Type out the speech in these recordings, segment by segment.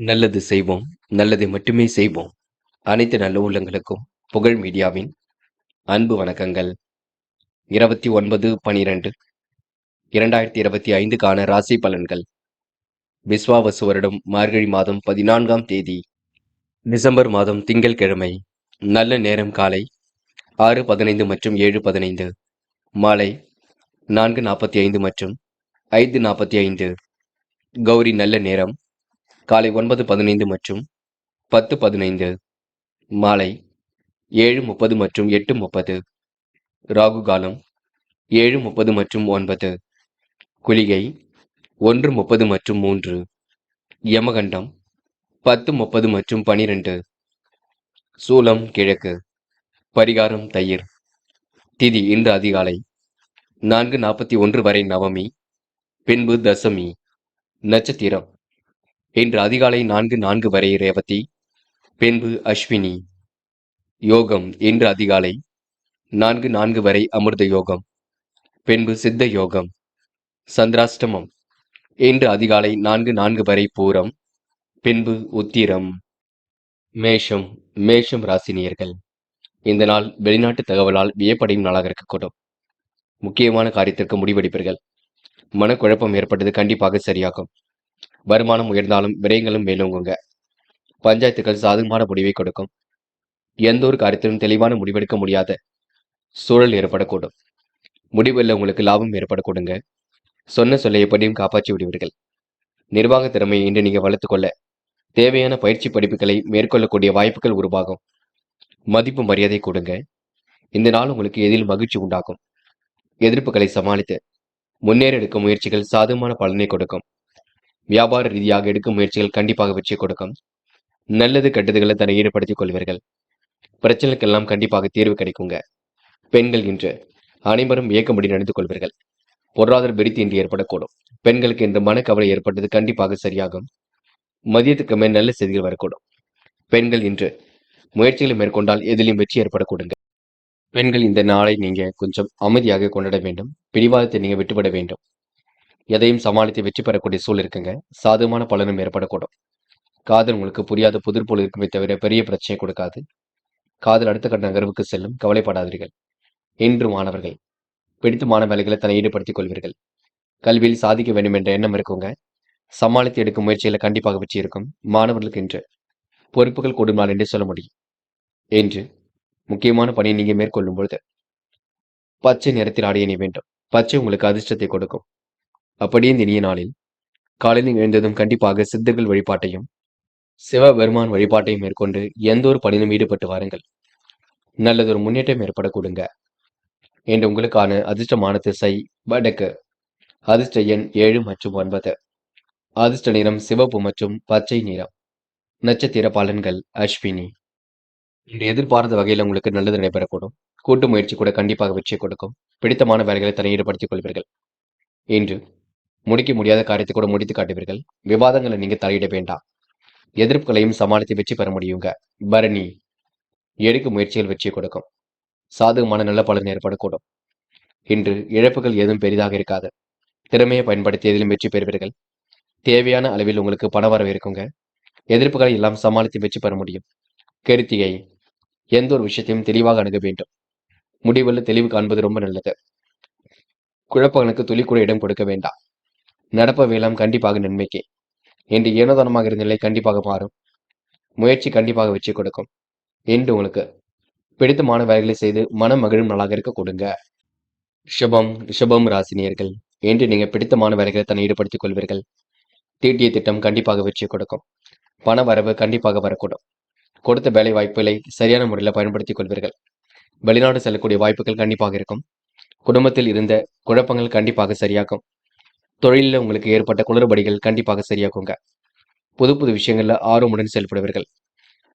நல்லது செய்வோம், நல்லதை மட்டுமே செய்வோம். அனைத்து நல்ல உள்ளங்களுக்கும் புகழ் மீடியாவின் அன்பு வணக்கங்கள். 29/12/2025க்கான ராசி பலன்கள். விஸ்வாவசு வருடம் மார்கழி மாதம் 14ஆம் தேதி, டிசம்பர் மாதம் திங்கட்கிழமை. நல்ல நேரம் காலை 6:15 மற்றும் 7:15, மாலை 4:45 மற்றும் 5:45. கௌரி நல்ல நேரம் காலை 9:15 மற்றும் 10:15, மாலை 7:30 மற்றும் 8:30. ராகு காலம் 7:30 மற்றும் 9. குளிகை 1:30 மற்றும் 3. யமகண்டம் 10:30 மற்றும் 12. சூலம் கிழக்கு. பரிகாரம் தயிர். திதி இன்று அதிகாலை 4:41 வரை நவமி, பின்பு தசமி. நட்சத்திரம் இன்று அதிகாலை 4:04 வரை ரேவதி, பின்பு அஸ்வினி. யோகம் இன்று அதிகாலை 4:04 வரை அமிர்த யோகம், பின்பு சித்த யோகம். சந்திராஷ்டமம் இன்று அதிகாலை 4:04 வரை பூரம், பின்பு உத்திரம். மேஷம் ராசினியர்கள். இந்த நாள் வெளிநாட்டு தகவலால் வியப்படையும் நாளாக இருக்கக்கூடும். முக்கியமான காரியத்திற்கு முடிவெடுப்பீர்கள். மனக்குழப்பம் ஏற்பட்டது கண்டிப்பாக சரியாகும். வருமானம் உயர்ந்தாலும் விரயங்களும் மேலோங்குங்க. பஞ்சாயத்துக்கள் சாதகமான முடிவை கொடுக்கும். எந்த ஒரு காரியத்திலும் தெளிவான முடிவெடுக்க முடியாத சூழல் ஏற்படக்கூடும். முடிவில் உங்களுக்கு லாபம் ஏற்படக்கூடுங்க. சொன்ன சொல்லை எப்படியும் காப்பாற்றி விடுவீர்கள். நிர்வாக திறமையை இன்று நீங்க வளர்த்துக்கொள்ள தேவையான பயிற்சி படிப்புகளை மேற்கொள்ளக்கூடிய வாய்ப்புகள் உருவாகும். மதிப்பு மரியாதை கொடுங்க. இந்த நாள் உங்களுக்கு எதிலும் மகிழ்ச்சி உண்டாகும். எதிர்ப்புகளை சமாளித்து முன்னேற எடுக்கும் முயற்சிகள் சாதகமான பலனை கொடுக்கும். வியாபார ரீதியாக எடுக்கும் முயற்சிகள் கண்டிப்பாக வெற்றி கொடுக்கும். நல்லது கெட்டதுகளை தன்னை ஈடுபடுத்திக் கொள்வீர்கள். பிரச்சனைக்கெல்லாம் கண்டிப்பாக தீர்வு கிடைக்குங்க. பெண்கள் இன்று அனைவரும் இயக்கம்படி நடந்து கொள்வீர்கள். பொருளாதார விருத்தி இன்று ஏற்படக்கூடும். பெண்களுக்கு இன்று மனக்கவலை ஏற்பட்டது கண்டிப்பாக சரியாகும். மதியத்துக்கு மேல் நல்ல செய்திகள் வரக்கூடும். பெண்கள் இன்று முயற்சிகளை மேற்கொண்டால் எதிலும் வெற்றி ஏற்படக்கூடுங்க. பெண்கள் இந்த நாளை நீங்க கொஞ்சம் அமைதியாக கொண்டாட வேண்டும். பிடிவாதத்தை நீங்க விட்டுவிட வேண்டும். எதையும் சமாளித்து வெற்றி பெறக்கூடிய சூழல் இருக்குங்க. சாதகமான பலனும் ஏற்படக்கூடும். காதல் உங்களுக்கு புரியாத புதிர் போல் இருக்குமே தவிர பெரிய பிரச்சனை கொடுக்காது. காதல் அடுத்த கட்ட நகர்வுக்கு செல்லும். கவலைப்படாதீர்கள். இன்று மாணவர்கள் பிடித்தமான வேலைகளை தன்னை ஈடுபடுத்திக் கொள்வீர்கள். கல்வியில் சாதிக்க வேண்டும் என்ற எண்ணம் இருக்குங்க. சமாளித்து எடுக்கும் முயற்சிகளை கண்டிப்பாக வெற்றி இருக்கும். மாணவர்களுக்கு இன்று பொறுப்புகள் கூடும் நாள் என்று சொல்ல முடியும். இன்று முக்கியமான பணியை நீங்க மேற்கொள்ளும் பொழுது பச்சை நிறத்தில் ஆடை அணிய வேண்டும். பச்சை உங்களுக்கு அதிர்ஷ்டத்தை கொடுக்கும். அப்படியே இந்த இனிய நாளில் காலையில் எழுந்ததும் கண்டிப்பாக சித்தர்கள் வழிபாட்டையும் சிவபெருமான் வழிபாட்டையும் மேற்கொண்டு எந்த ஒரு பணியிலும் ஈடுபட்டு வாருங்கள். நல்லதொரு முன்னேற்றம் ஏற்படக்கூடுங்க. என்று உங்களுக்கான அதிர்ஷ்டமான திசை வடக்கு. அதிர்ஷ்ட எண் 7 மற்றும் 9. அதிர்ஷ்ட நிறம் சிவப்பு மற்றும் பச்சை நிறம். நட்சத்திர பலன்கள் அஸ்வினி. இன்று எதிர்பார்த்த வகையில் உங்களுக்கு நல்லது நடைபெறக்கூடும். கூட்டு முயற்சி கூட கண்டிப்பாக வெற்றி கொடுக்கும். பிடித்தமான வேலைகளை தன்னை ஈடுபடுத்திக் கொள்வீர்கள். இன்று முடிக்க முடியாத காரியத்தை கூட முடித்து காட்டுவீர்கள். விவாதங்களை நீங்க தலையிட வேண்டாம். எதிர்ப்புகளையும் சமாளித்து வெற்றி பெற முடியுங்க. பரணி. எடுக்கும் முயற்சிகள் வெற்றி கொடுக்கும். சாதகமான நல்ல பலன் ஏற்படக்கூடும். இன்று இழப்புகள் ஏதும் பெரிதாக இருக்காது. திறமையை பயன்படுத்தி எதிலும் வெற்றி பெறுவீர்கள். தேவையான அளவில் உங்களுக்கு பண வரவு இருக்குங்க. எதிர்ப்புகளை எல்லாம் சமாளித்து வெற்றி பெற முடியும். கிருத்திகை. எந்த ஒரு விஷயத்தையும் தெளிவாக அணுக வேண்டும். முடிவில் தெளிவு காண்பது ரொம்ப நல்லது. குழப்பங்களுக்கு துளி கூட இடம் கொடுக்க வேண்டாம். நடப்பவையெல்லாம் கண்டிப்பாக நன்மைக்கே. இன்று ஏனோதானமாக இருந்த நிலை கண்டிப்பாக மாறும். முயற்சி கண்டிப்பாக வெற்றி கொடுக்கும். இன்று உங்களுக்கு பிடித்தமான வேலைகளை செய்து மனம் மகிழும் நாளாக இருக்க கொடுங்க. ரிஷபம் ராசினியர்கள். இன்று நீங்க பிடித்தமான வேலைகளை தன்னை ஈடுபடுத்திக் கொள்வீர்கள். தீட்டிய திட்டம் கண்டிப்பாக வெற்றி கொடுக்கும். பண வரவு கண்டிப்பாக வரக்கூடும். கொடுத்த வேலை வாய்ப்புகளை சரியான முறையில் பயன்படுத்திக் கொள்வீர்கள். வெளிநாடு செல்லக்கூடிய வாய்ப்புகள் கண்டிப்பாக இருக்கும். குடும்பத்தில் இருந்த குழப்பங்கள் கண்டிப்பாக சரியாகும். தொழிலில் உங்களுக்கு ஏற்பட்ட குளறுபடிகள் கண்டிப்பாக சரியாகுங்க. புது புது விஷயங்கள்ல ஆர்வமுடன் செயல்படுவீர்கள்.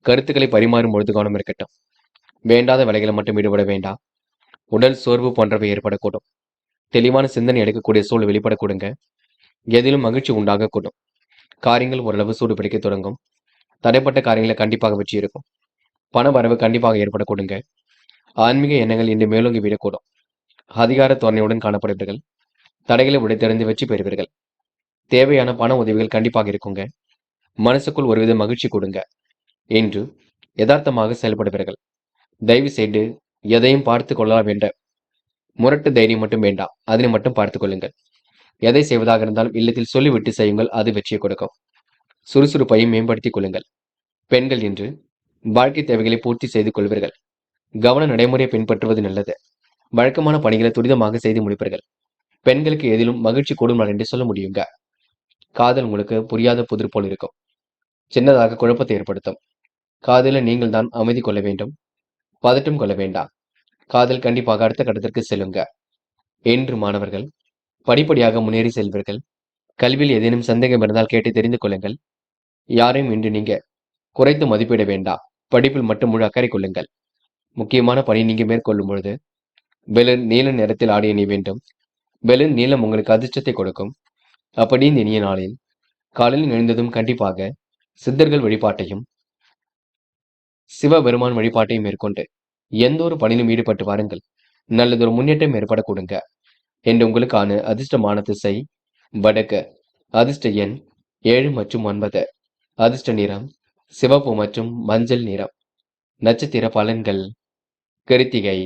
கருத்துக்களை பரிமாறும் பொழுது கவனம் இருக்கட்டும். வேண்டாத வேலைகளை மட்டும் ஈடுபட வேண்டாம். உடல் சோர்வு போன்றவை ஏற்படக்கூடும். தெளிவான சிந்தனை எடுக்கக்கூடிய சூழல் வெளிப்படக்கூடுங்க. எதிலும் மகிழ்ச்சி உண்டாகக்கூடும். காரியங்கள் ஓரளவு சூடு பிடிக்க தொடங்கும். தடைப்பட்ட காரியங்களை கண்டிப்பாக வெற்றி இருக்கும். பண வரவு கண்டிப்பாக ஏற்படக்கூடுங்க. ஆன்மீக எண்ணங்கள் இன்று மேலோங்கி விடக்கூடும். அதிகார தோரணையுடன் காணப்படுவீர்கள். தடைகளை உடைத்தெறிந்து வெற்றி பெறுவீர்கள். தேவையான பண உதவிகள் கண்டிப்பாக இருக்குங்க. மனசுக்குள் ஒருவித மகிழ்ச்சி கொடுங்க என்று யதார்த்தமாக செயல்படுவீர்கள். தயவு செய்து எதையும் பார்த்து கொள்ளலாம் என்ற முரட்டு தைரியம் மட்டும் வேண்டாம். அதனை மட்டும் பார்த்துக் கொள்ளுங்கள். எதை செய்வதாக இருந்தாலும் இல்லத்தில் சொல்லிவிட்டு செய்யுங்கள். அது வெற்றியை கொடுக்கும். சுறுசுறுப்பையும் மேம்படுத்திக் கொள்ளுங்கள். பெண்கள் என்று வாழ்க்கை தேவைகளை பூர்த்தி செய்து கொள்வீர்கள். கவன நடைமுறையை பின்பற்றுவது நல்லது. வழக்கமான பணிகளை துரிதமாக செய்து முடிப்பீர்கள். பெண்களுக்கு எதிலும் மகிழ்ச்சி கூடும் நாள் என்று சொல்ல முடியுங்க. காதல் உங்களுக்கு புரியாத புதிர் போல் இருக்கும். சின்னதாக குழப்பத்தை ஏற்படுத்தும். காதலில் நீங்கள் தான் அமைதி கொள்ள வேண்டும். பதட்டம் கொள்ள வேண்டாம். காதல் கண்டிப்பாக அடுத்த கட்டத்திற்கு செல்லுங்க. என்று மாணவர்கள் படிப்படியாக முன்னேறி செல்வீர்கள். கல்வியில் ஏதேனும் சந்தேகம் இருந்தால் கேட்டு தெரிந்து கொள்ளுங்கள். யாரையும் இன்று நீங்க குறைத்து மதிப்பிட வேண்டாம். படிப்பில் மட்டும் முழு அக்கறை கொள்ளுங்கள். முக்கியமான பணி நீங்க மேற்கொள்ளும் பொழுது பெலூன் நீல நிறத்தில் ஆடை அணிய வேண்டும். பெலூன் நீளம் உங்களுக்கு அதிர்ஷ்டத்தை கொடுக்கும். அப்படி இந்த இனிய நாளில் காலையில் எழுந்ததும் கண்டிப்பாக சித்தர்கள் வழிபாட்டையும் சிவபெருமான் வழிபாட்டையும் மேற்கொண்டு எந்த ஒரு பணியிலும் ஈடுபட்டு வாருங்கள். நல்லதொரு முன்னேற்றம் ஏற்பட கொடுங்க. என்று உங்களுக்கான அதிர்ஷ்டமான திசை வடக்கு. அதிர்ஷ்ட எண் 7 மற்றும் 9. அதிர்ஷ்ட நிறம் சிவப்பு மற்றும் மஞ்சள் நிறம். நட்சத்திர பலன்கள் கிருத்திகை.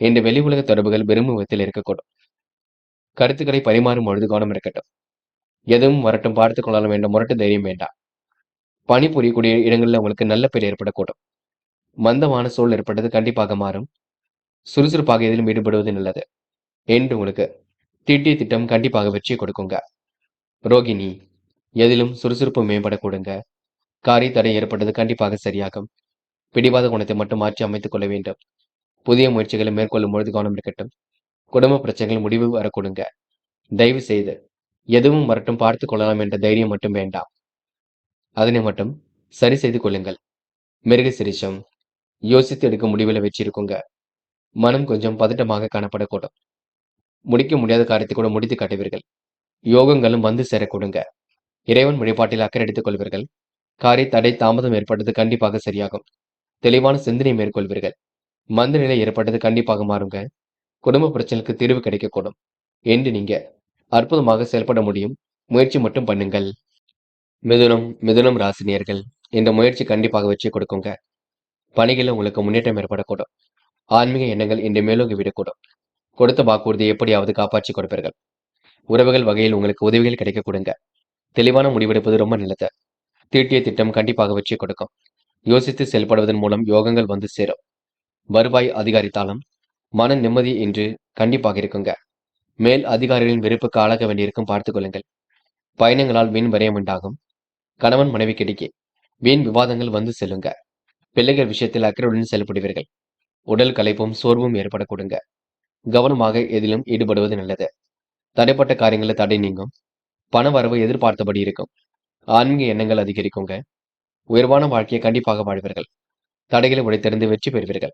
இந்த வெளி உலக தொடர்புகள் வெறும் விதத்தில் இருக்கக்கூடும். கருத்துக்களை பரிமாறும் பொழுது கவனம் இருக்கட்டும். எதுவும் வரட்டும் பார்த்துக் கொள்ளலாம் என்ற முரட்டு தைரியம் வேண்டாம். பணிபுரியக்கூடிய இடங்களில் உங்களுக்கு நல்ல பேர் ஏற்படக்கூடும். மந்தமான சூழல் ஏற்பட்டது கண்டிப்பாக மாறும். சுறுசுறுப்பாக எதிலும் ஈடுபடுவது நல்லது என்று உங்களுக்கு தீட்டிய திட்டம் கண்டிப்பாக வெற்றியை கொடுக்குங்க. ரோகிணி எதிலும் சுறுசுறுப்பு மேம்பட கொடுங்க. காரிய தடை ஏற்பட்டது கண்டிப்பாக சரியாகும். பிடிவாத குணத்தை மட்டும் மாற்றி அமைத்துக் கொள்ள வேண்டும். புதிய முயற்சிகளை மேற்கொள்ளும் பொழுது கவனம் இருக்கட்டும். குடும்ப பிரச்சனைகள் முடிவு வர கொடுங்க. தயவு செய்து எதுவும் வரட்டும் பார்த்துக் கொள்ளலாம் என்ற தைரியம் மட்டும் வேண்டாம். அதனை மட்டும் சரி செய்து கொள்ளுங்கள். மிருக சிரிஷம் யோசித்து எடுக்கும் முடிவில் வச்சிருக்குங்க. மனம் கொஞ்சம் பதட்டமாக காணப்படக்கூடும். முடிக்க முடியாத காரியத்தை கூட முடித்து காட்டுவீர்கள். யோகங்களும் வந்து சேர கொடுங்க. இறைவன் வழிபாட்டில் அக்கறை எடுத்துக் கொள்வீர்கள். காரிய தடை தாமதம் ஏற்பட்டது கண்டிப்பாக சரியாகும். தெளிவான சிந்தனை மேற்கொள்வீர்கள். மந்த நிலை ஏற்பட்டது கண்டிப்பாக மாறுங்க. குடும்ப பிரச்சனைக்கு தீர்வு கிடைக்கக்கூடும் என்று நீங்க அற்புதமாக செயல்பட முடியும். முயற்சி மட்டும் பண்ணுங்கள். மிதுனம் ராசினியர்கள் இந்த முயற்சி கண்டிப்பாக வெற்றி கொடுக்குங்க. பணிகளில் உங்களுக்கு முன்னேற்றம் ஏற்படக்கூடும். ஆன்மீக எண்ணங்கள் இன்று மேலோங்கி விடக்கூடும். கொடுத்த வாக்குறுதியை எப்படியாவது காப்பாற்றி கொடுப்பீர்கள். உறவுகள் வகையில் உங்களுக்கு உதவிகள் கிடைக்க கொடுங்க. தெளிவான முடிவெடுப்பது ரொம்ப நல்லது. தீட்டிய திட்டம் கண்டிப்பாக வெற்றி கொடுக்கும். யோசித்து செயல்படுவதன் மூலம் யோகங்கள் வந்து சேரும். வருவாய் அதிகரித்தாலும் மன நிம்மதி இன்று கண்டிப்பாக இருக்குங்க. மேல் அதிகாரிகளின் வெறுப்புக்கு ஆளாக வேண்டியிருக்கும் பார்த்துக் கொள்ளுங்கள். பயணங்களால் வீண் விரயம் உண்டாகும். கணவன் மனைவிக்கிடையே வீண் விவாதங்கள் வந்து செல்லுங்க. பிள்ளைகள் விஷயத்தில் அக்கறையுடன் செயல்படுவீர்கள். உடல் களைப்பும் சோர்வும் ஏற்பட கொடுங்க. கவனமாக எதிலும் ஈடுபடுவது நல்லது. தடைப்பட்ட காரியங்களில் தடை நீங்கும். பண வரவு எதிர்பார்த்தபடி இருக்கும். ஆன்மீக எண்ணங்கள் அதிகரிக்குங்க. உயர்வான வாழ்க்கையை கண்டிப்பாக வாழ்வீர்கள். தடைகளை உடைத்தெறிந்து வெற்றி பெறுவீர்கள்.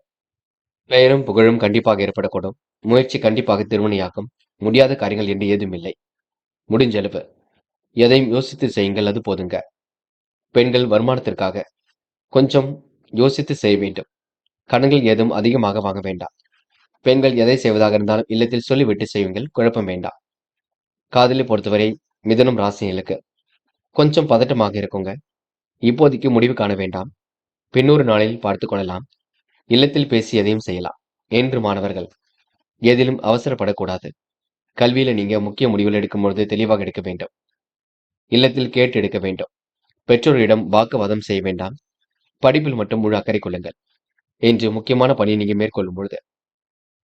பெயரும் புகழும் கண்டிப்பாக ஏற்படக்கூடும். முயற்சி கண்டிப்பாக திருமணியாக்கும். முடியாத காரியங்கள் என்று ஏதும் இல்லை. முடிஞ்சளவு எதையும் யோசித்து செய்யுங்கள், அது போதுங்க. பெண்கள் வருமானத்திற்காக கொஞ்சம் யோசித்து செய்ய வேண்டும். கடன்கள் ஏதும் அதிகமாக வாங்க வேண்டாம். பெண்கள் எதை செய்வதாக இருந்தாலும் இல்லத்தில் சொல்லிவிட்டு செய்யுங்கள், குழப்பம் வேண்டாம். காதலை பொறுத்தவரை மிதுனம் ராசிகளுக்கு கொஞ்சம் பதட்டமாக இருக்குங்க. இப்போதைக்கு முடிவு காண வேண்டாம். பின்னொரு நாளில் பார்த்துக் கொள்ளலாம். இல்லத்தில் பேசி எதையும் செய்யலாம் என்று மாணவர்கள் எதிலும் அவசரப்படக்கூடாது. கல்வியில நீங்க முக்கிய முடிவுகள் எடுக்கும் பொழுது தெளிவாக எடுக்க வேண்டும். இல்லத்தில் கேட்டு எடுக்க வேண்டும். பெற்றோரிடம் வாக்குவாதம் செய்ய வேண்டாம். படிப்பில் மட்டும் முழு அக்கறை கொள்ளுங்கள். என்று முக்கியமான பணியை நீங்க மேற்கொள்ளும் பொழுது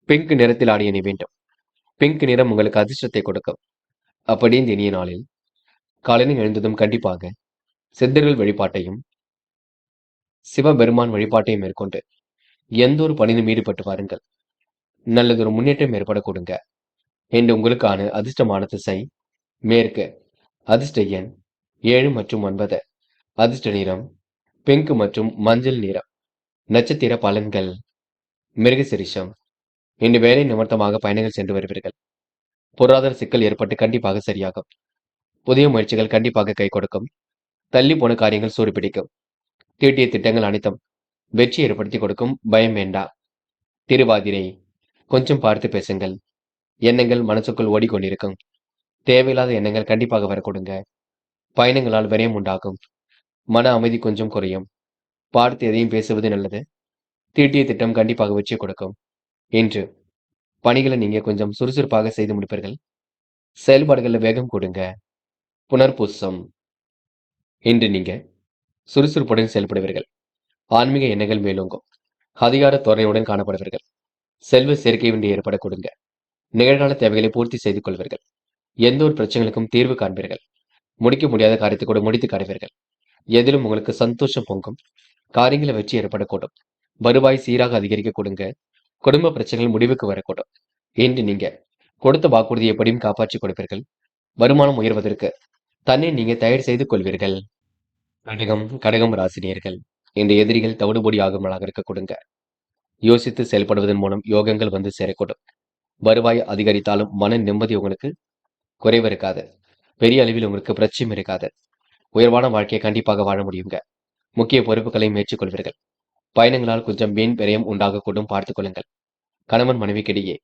பிங்க் நிறத்தில் ஆடை அணிய வேண்டும். பிங்க் நிறம் உங்களுக்கு அதிர்ஷ்டத்தை கொடுக்கும். அப்படி இந்த இனிய நாளில் காலையில் எழுந்ததும் கண்டிப்பாக சித்தர்கள் வழிபாட்டையும் சிவபெருமான் வழிபாட்டையும் மேற்கொண்டு எந்த ஒரு பணியிலும் ஈடுபட்டு வாருங்கள். நல்லதொரு முன்னேற்றம் ஏற்பட கொடுங்க. என்று உங்களுக்கான அதிர்ஷ்டமான திசை மேற்கு. அதிர்ஷ்ட எண் 7 மற்றும் 9. அதிர்ஷ்ட நிறம் பிங்க் மற்றும் மஞ்சள் நிறம். நட்சத்திர பலன்கள் மிருகசிரிஷம். இன்று வேலை நிமித்தமாக பயணங்கள் சென்று வருவீர்கள். பொருளாதார சிக்கல் ஏற்பட்டு கண்டிப்பாக சரியாகும். புதிய முயற்சிகள் கண்டிப்பாக கை கொடுக்கும். தள்ளி போன காரியங்கள் சூடுபிடிக்கும். தீட்டிய திட்டங்கள் அனைத்தும் வெற்றி ஏற்படுத்தி கொடுக்கும். பயம் வேண்டாம். திருவாதிரை கொஞ்சம் பார்த்து பேசுங்கள். எண்ணங்கள் மனசுக்குள் ஓடிக்கொண்டிருக்கும். தேவையில்லாத எண்ணங்கள் கண்டிப்பாக வரக்கூடுங்க. பயணங்களால் விரயம் உண்டாகும். மன அமைதி கொஞ்சம் குறையும். பார்த்து எதையும் பேசுவது நல்லது. தீட்டிய திட்டம் கண்டிப்பாக வெற்றி கொடுக்கும். இன்று பணிகளை நீங்க கொஞ்சம் சுறுசுறுப்பாக செய்து முடிப்பீர்கள். செயல்பாடுகள்ல வேகம் கொடுங்க. புனர்பூசம். இன்று நீங்க சுறுசுறுப்புடன் செயல்படுவீர்கள். ஆன்மீக எண்ணங்கள் மேலோங்கும். அதிகார தோரணையுடன் காணப்படுவீர்கள். செல்வ சேர்க்கை வேண்டி ஏற்பட கொடுங்க. நிகழ்கால தேவைகளை பூர்த்தி செய்து கொள்வீர்கள். எந்த ஒரு பிரச்சனைகளுக்கும் தீர்வு காண்பீர்கள். முடிக்க முடியாத காரியத்தை கூட முடித்து காணுவீர்கள். எதிலும் உங்களுக்கு சந்தோஷம் பொங்கும். காரியங்களை வெற்றி ஏற்படக்கூடும். வருவாய் சீராக அதிகரிக்க கொடுங்க. குடும்ப பிரச்சனைகள் முடிவுக்கு வரக்கூடும். இன்று நீங்க கொடுத்த வாக்குறுதியை எப்படியும் காப்பாற்றி கொடுப்பீர்கள். வருமானம் உயர்வதற்கு தன்னை நீங்க தயார் செய்து கொள்வீர்கள். கடகம் ராசினியர்கள் இந்த எதிரிகள் தவிடுபொடி ஆகுமலாக இருக்க கொடுங்க. யோசித்து செயல்படுவதன் மூலம் யோகங்கள் வந்து சேரக்கூடும். வருவாய் அதிகரித்தாலும் மன நிம்மதி உங்களுக்கு குறைவு இருக்காது. பெரிய அளவில் உங்களுக்கு பிரச்சனை இருக்காது. உயர்வான வாழ்க்கையை கண்டிப்பாக வாழ முடியுங்க. முக்கிய பொறுப்புகளை மேற்கொள்வீர்கள். பயணங்களால் கொஞ்சம் வீண் விரயம் உண்டாகக்கூடும், பார்த்துக் கொள்ளுங்கள். கணவன் மனைவிக்கிடையே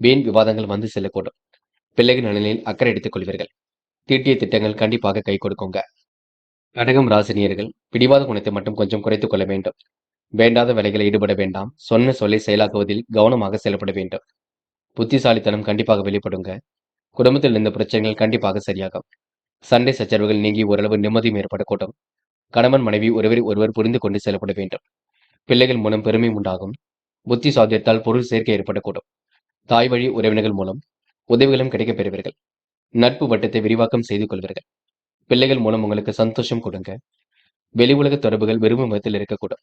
வீண் விவாதங்கள் வந்து செல்லக்கூடும். பிள்ளைகள் நலனில் அக்கறை எடுத்துக் கொள்வீர்கள். தீட்டிய திட்டங்கள் கண்டிப்பாக கை கொடுக்குங்க. கடகம் ராசினியர்கள் பிடிவாத குணத்தை மட்டும் கொஞ்சம் குறைத்துக் கொள்ள வேண்டும். வேண்டாத வேலைகளை ஈடுபட வேண்டாம். சொன்ன சொல்லை செயலாக்குவதில் கவனமாக செயல்பட வேண்டும். புத்திசாலித்தனம் கண்டிப்பாக வெளிப்படுங்க. குடும்பத்தில் இருந்த பிரச்சனைகள் கண்டிப்பாக சரியாகும். சண்டை சச்சரவுகள் நீங்கி ஓரளவு நிம்மதியும் ஏற்படக்கூடும். கணவன் மனைவி ஒருவரை ஒருவர் புரிந்து கொண்டு செயல்பட வேண்டும். பிள்ளைகள் மூலம் பெருமை உண்டாகும். புத்தி சாத்தியத்தால் பொருள் சேர்க்கை ஏற்படக்கூடும். தாய் வழி உறவினர்கள் மூலம் உதவிகளும் கிடைக்கப் பெறுவீர்கள். நட்பு வட்டத்தை விரிவாக்கம் செய்து கொள்வீர்கள். பிள்ளைகள் மூலம் உங்களுக்கு சந்தோஷம் கொடுங்க. வெளி உலக தொடர்புகள் விரும்பும் விதத்தில் இருக்கக்கூடும்.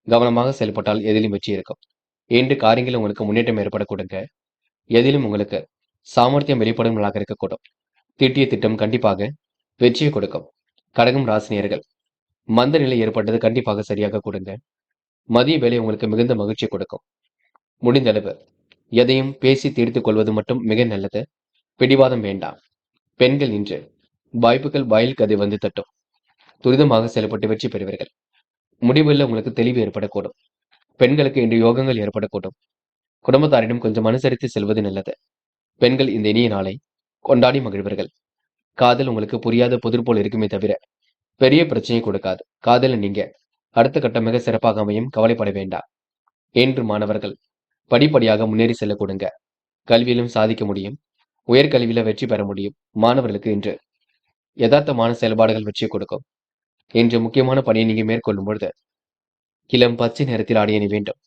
கவனமாக செயல்பட்டால் எதிலும் வெற்றி இருக்கும். இன்று காரியங்கள் உங்களுக்கு முன்னேற்றம் ஏற்பட கொடுங்க. எதிலும் உங்களுக்கு சாமர்த்தியம் வெளிப்படுவதாக இருக்கக்கூடும். தீட்டிய திட்டம் கண்டிப்பாக வெற்றியை கொடுக்கும். கடகம் ராசினியர்கள் மந்த நிலை ஏற்பட்டது கண்டிப்பாக சரியாக கொடுங்க. மதிய வேலை உங்களுக்கு மிகுந்த மகிழ்ச்சி கொடுக்கும். முடிந்த அளவு எதையும் பேசி தீர்த்துக் கொள்வது மட்டும் மிக நல்லது. பிடிவாதம் வேண்டாம். பெண்கள் இன்று வாய்ப்புகள் வாயில் கதை வந்து தட்டும். துரிதமாக செயல்பட்டு வெற்றி பெறுவீர்கள். முடிவில் உங்களுக்கு தெளிவு ஏற்படக்கூடும். பெண்களுக்கு இன்று யோகங்கள் ஏற்படக்கூடும். குடும்பத்தாரிடம் கொஞ்சம் அனுசரித்து செல்வது நல்லது. பெண்கள் இந்த இனிய நாளை கொண்டாடி மகிழ்வர்கள். காதல் உங்களுக்கு புரியாத புதிர் போல் இருக்குமே தவிர பெரிய பிரச்சனையை கொடுக்காது. காதல நீங்க அடுத்த கட்டம் மிக சிறப்பாக அமையும், கவலைப்பட வேண்டாம். இன்று மாணவர்கள் படிப்படியாக முன்னேறி செல்ல கொடுங்க. கல்வியிலும் சாதிக்க முடியும். உயர்கல்வியில வெற்றி பெற முடியும். மாணவர்களுக்கு இன்று யதார்த்தமான செயல்பாடுகள் வெற்றியை கொடுக்கும். இன்று முக்கியமான பணியை நீங்க மேற்கொள்ளும் பொழுது இளம் பச்சை நிறத்தில் ஆடைய வேண்டும்.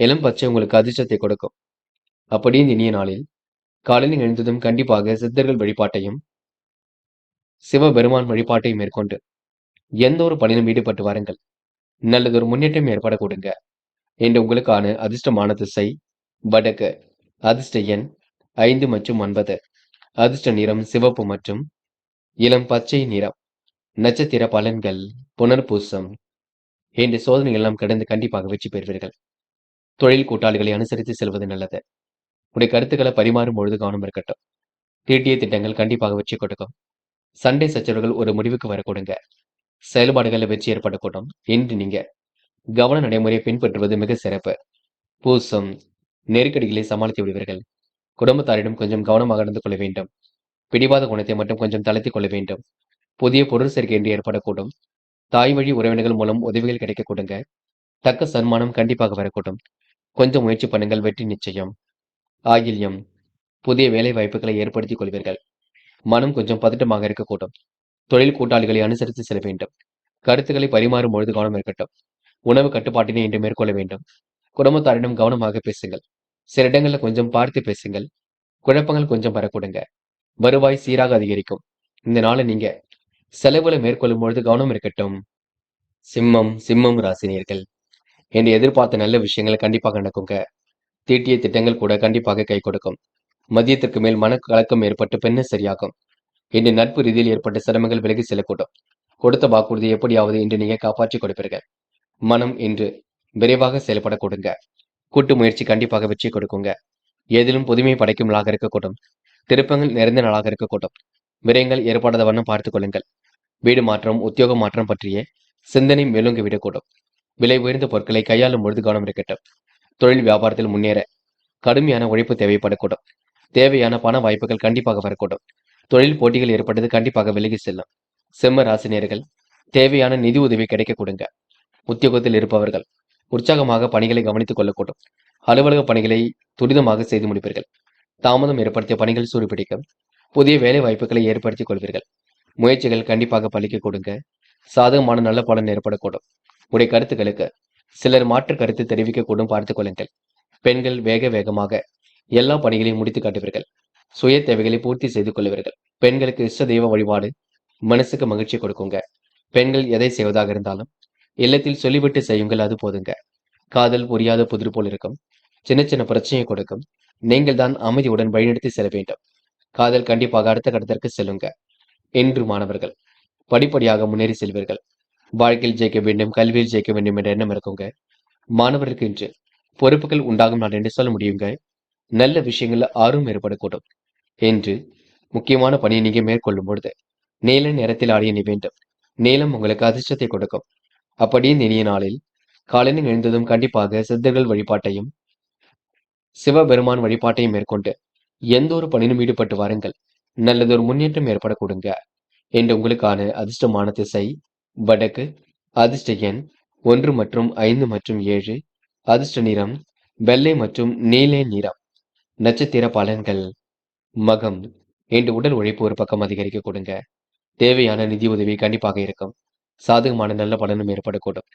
இளம் பச்சை உங்களுக்கு அதிர்ஷ்டத்தை கொடுக்கும். அப்படி இந்த இனிய நாளில் காலையில் எழுந்ததும் கண்டிப்பாக சித்தர்கள் வழிபாட்டையும் சிவபெருமான் வழிபாட்டையும் மேற்கொண்டு எந்த ஒரு பணியிலும் ஈடுபட்டு வாருங்கள். நல்லதொரு முன்னேற்றம் ஏற்பட கொடுங்க. இன்று உங்களுக்கான அதிர்ஷ்டமான திசை வடக்கு. அதிர்ஷ்ட எண் 5 மற்றும் 9. அதிர்ஷ்ட நிறம் சிவப்பு மற்றும் இளம் பச்சை நிறம். நட்சத்திர பலன்கள் புனர்பூசம். இன்று சோதனை எல்லாம் கடந்து கண்டிப்பாக வெற்றி பெறுவீர்கள். தொழில் கூட்டாளிகளை அனுசரித்து செல்வது நல்லது. உடைய கருத்துக்களை பரிமாறும் பொழுது கவனம் இருக்கட்டும். தீட்டிய திட்டங்கள் கண்டிப்பாக வெற்றி கொடுக்கும். சண்டை சச்சரவுகள் ஒரு முடிவுக்கு வர கொடுங்க. செயல்பாடுகளில் வெற்றி ஏற்படக்கூடும். இன்று நீங்க கவன நடைமுறையை பின்பற்றுவது மிக சிறப்பு. பூசம் நெருக்கடிகளை சமாளித்து விடுவீர்கள். குடும்பத்தாரிடம் கொஞ்சம் கவனமாக நடந்து கொள்ள வேண்டும். பிடிவாத குணத்தை மட்டும் கொஞ்சம் தளர்த்திக் கொள்ள வேண்டும். புதிய பொருள் சேர்க்கை என்று ஏற்படக்கூடும். தாய் வழி உறவினர்கள் மூலம் உதவிகள் கிடைக்க கொடுங்க. தக்க சன்மானம் கண்டிப்பாக வரக்கூடும். கொஞ்சம் முயற்சி பண்ணுங்கள், வெற்றி நிச்சயம். ஆயில்யம் புதிய வேலை வாய்ப்புகளை ஏற்படுத்திக் கொள்வீர்கள். மனம் கொஞ்சம் பதட்டமாக இருக்கக்கூடும். தொழில் கூட்டாளிகளை அனுசரித்து செல்ல வேண்டும். கருத்துக்களை பரிமாறும் பொழுது கவனம் இருக்கட்டும். உணவு கட்டுப்பாட்டினை இன்று மேற்கொள்ள வேண்டும். குடும்பத்தாரிடம் கவனமாக பேசுங்கள். சில இடங்களில் கொஞ்சம் பார்த்து பேசுங்கள். குழப்பங்கள் கொஞ்சம் வரக்கூடுங்க. வருவாய் சீராக அதிகரிக்கும். இந்த நாளை நீங்க செலவுகளை மேற்கொள்ளும் பொழுது கவனம் இருக்கட்டும். சிம்மம் ராசினியர்கள் என்று எதிர்பார்த்த நல்ல விஷயங்கள் கண்டிப்பாக நடக்குங்க. தீட்டிய திட்டங்கள் கூட கண்டிப்பாக கை கொடுக்கும். மதியத்திற்கு மேல் மனக்கலக்கம் ஏற்பட்டு பெண்ண சரியாகும். இன்று நட்பு ரீதியில் ஏற்பட்ட சிரமங்கள் விலகி செல்லக்கூடும். கொடுத்த வாக்குறுதி எப்படியாவது இன்று நீங்க காப்பாற்றிக் கொடுப்பீர்கள். மனம் இன்று விரைவாக செயல்பட கொடுங்க. கூட்டு முயற்சி கண்டிப்பாக வெற்றி கொடுக்குங்க. ஏதிலும் புதுமை படைக்கும் நாளாக இருக்கக்கூடும். திருப்பங்கள் நிறைந்த நாளாக இருக்கக்கூடும். விரயங்கள் ஏற்படாத வண்ணம் பார்த்துக் கொள்ளுங்கள். வீடு மாற்றம், உத்தியோக மாற்றம் பற்றிய சிந்தனை மேலோங்கி விடக்கூடும். விலை உயர்ந்த பொருட்களை கையாளும் பொழுது கவனம் இருக்கட்டும். தொழில் வியாபாரத்தில் முன்னேற கடுமையான உழைப்பு தேவைப்படக்கூடும். தேவையான பண வாய்ப்புகள் கண்டிப்பாக வரக்கூடும். தொழில் போட்டிகள் ஏற்பட்டது கண்டிப்பாக விலகி செல்லும். சிம்ம ராசினியர்கள் தேவையான நிதி உதவி கிடைக்க கொடுங்க. உத்தியோகத்தில் இருப்பவர்கள் உற்சாகமாக பணிகளை கவனித்துக் கொள்ளக்கூடும். அலுவலக பணிகளை துரிதமாக செய்து முடிப்பீர்கள். தாமதம் ஏற்படுத்திய பணிகள் சூடுபிடிக்கும். புதிய வேலை வாய்ப்புகளை ஏற்படுத்திக் கொள்வீர்கள். முயற்சிகள் கண்டிப்பாக பலிக்க கொடுங்க. சாதகமான நல்ல பலன் ஏற்படக்கூடும். உடைய கருத்துக்களுக்கு சிலர் மாற்று கருத்து தெரிவிக்கக்கூடும், பார்த்துக் கொள்ளுங்கள். பெண்கள் வேக வேகமாக எல்லா பணிகளையும் முடித்து காட்டுவீர்கள். சுய தேவைகளை பூர்த்தி செய்து கொள்வீர்கள். பெண்களுக்கு இஷ்ட தெய்வ வழிபாடு மனசுக்கு மகிழ்ச்சி கொடுக்குங்க. பெண்கள் எதை செய்வதாக இருந்தாலும் இல்லத்தில் சொல்லிவிட்டு செய்யுங்கள், அது போதுங்க. காதல் புரியாத புதிர் போல் இருக்கும். சின்ன சின்ன பிரச்சனையை கொடுக்கும். நீங்கள் தான் அமைதியுடன் வழிநடத்தி செல்ல வேண்டும். காதல் கண்டிப்பாக அடுத்த கட்டத்திற்கு செல்லுங்க. என்று மாணவர்கள் படிப்படியாக முன்னேறி செல்வீர்கள். வாழ்க்கையில் ஜெயிக்க வேண்டும், கல்வியில் ஜெயிக்க வேண்டும் என்ற எண்ணம் இருக்குங்க. மாணவர்களுக்கு இன்று பொறுப்புகள் உண்டாகும் நாள் என்று சொல்ல முடியுங்க. நல்ல விஷயங்கள்ல ஆர்வம் ஏற்படக்கூடும். என்று முக்கியமான பணியை நீங்க மேற்கொள்ளும் பொழுது நீல நிறத்தில் ஆடிய நீ வேண்டும். நீலம் உங்களுக்கு அதிர்ஷ்டத்தை கொடுக்கும். அப்படியே இனிய நாளில் காலையில் எழுந்ததும் கண்டிப்பாக சித்தர்கள் வழிபாட்டையும் சிவபெருமான் வழிபாட்டையும் மேற்கொண்டு எந்த ஒரு பணியிலும் ஈடுபட்டு வாருங்கள். நல்லதொரு முன்னேற்றம் ஏற்படக்கூடுங்க. என்று உங்களுக்கான அதிர்ஷ்டமான திசை வடக்கு. அதிர்ஷ்ட எண் 1 மற்றும் 5 மற்றும் 7. அதிர்ஷ்ட நிறம் வெள்ளை மற்றும் நீல நிறம். நட்சத்திர பலன்கள். மகம். இன்று உடல் உழைப்பு ஒரு பக்கம் அதிகரிக்க கொடுங்க. தேவையான நிதி உதவி கண்டிப்பாக இருக்கும். சாதகமான நல்ல பலனும் ஏற்படக்கூடும்.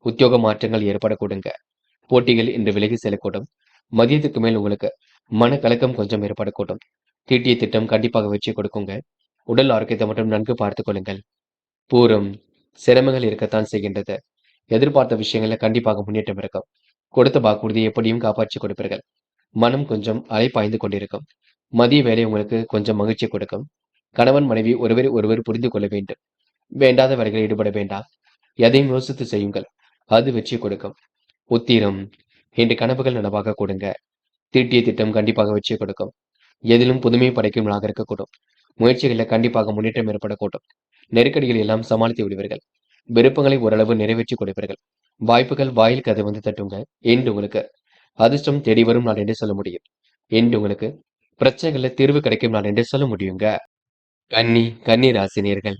உத்தியோக மாற்றங்கள் ஏற்படக்கூடுங்க. போட்டிகள் இன்று விலகி செல்லக்கூடும். மதியத்துக்கு மேல் உங்களுக்கு மனக்கலக்கம் கொஞ்சம் ஏற்படக்கூடும். தீட்டிய திட்டம் கண்டிப்பாக வெற்றி கொடுக்குங்க. உடல் ஆரோக்கியத்தை மட்டும் நன்கு பார்த்துக் கொள்ளுங்கள். பூரம். சிரமங்கள் இருக்கத்தான் செய்கின்றது. எதிர்பார்த்த விஷயங்கள்ல கண்டிப்பாக முன்னேற்றம் இருக்கும். கொடுத்த வாக்குறுதியை எப்படியும் காப்பாற்றி கொடுப்பீர்கள். மனம் கொஞ்சம் அலைப்பாய்ந்து கொண்டிருக்கும். மதிய வேலை உங்களுக்கு கொஞ்சம் மகிழ்ச்சி கொடுக்கும். கணவன் மனைவி ஒருவர் புரிந்து கொள்ள வேண்டும். வேண்டாத வேலைகளில் ஈடுபட வேண்டாம். எதையும் யோசித்து செய்யுங்கள், அது வெற்றி கொடுக்கும். உத்திரம். இன்று கனவுகள் நனவாக கொடுங்க. தீட்டிய திட்டம் கண்டிப்பாக வெற்றி கொடுக்கும். எதிலும் புதுமை படைக்கும் நாளாக இருக்கக்கூடும். முயற்சிகளில் கண்டிப்பாக முன்னேற்றம் ஏற்படக்கூடும். நெருக்கடிகள் எல்லாம் சமாளித்து விடுவீர்கள். விருப்பங்களை ஓரளவு நிறைவேற்றி கொடுப்பீர்கள். வாய்ப்புகள் வாயில் கதை வந்து தட்டுங்க. என்று உங்களுக்கு அதிர்ஷ்டம் தேடி வரும் நாள் என்று சொல்ல முடியும். என்று உங்களுக்கு பிரச்சனைகள்ல தீர்வு கிடைக்கும் நாள் என்று சொல்ல முடியுங்க. கன்னி ராசினியர்கள்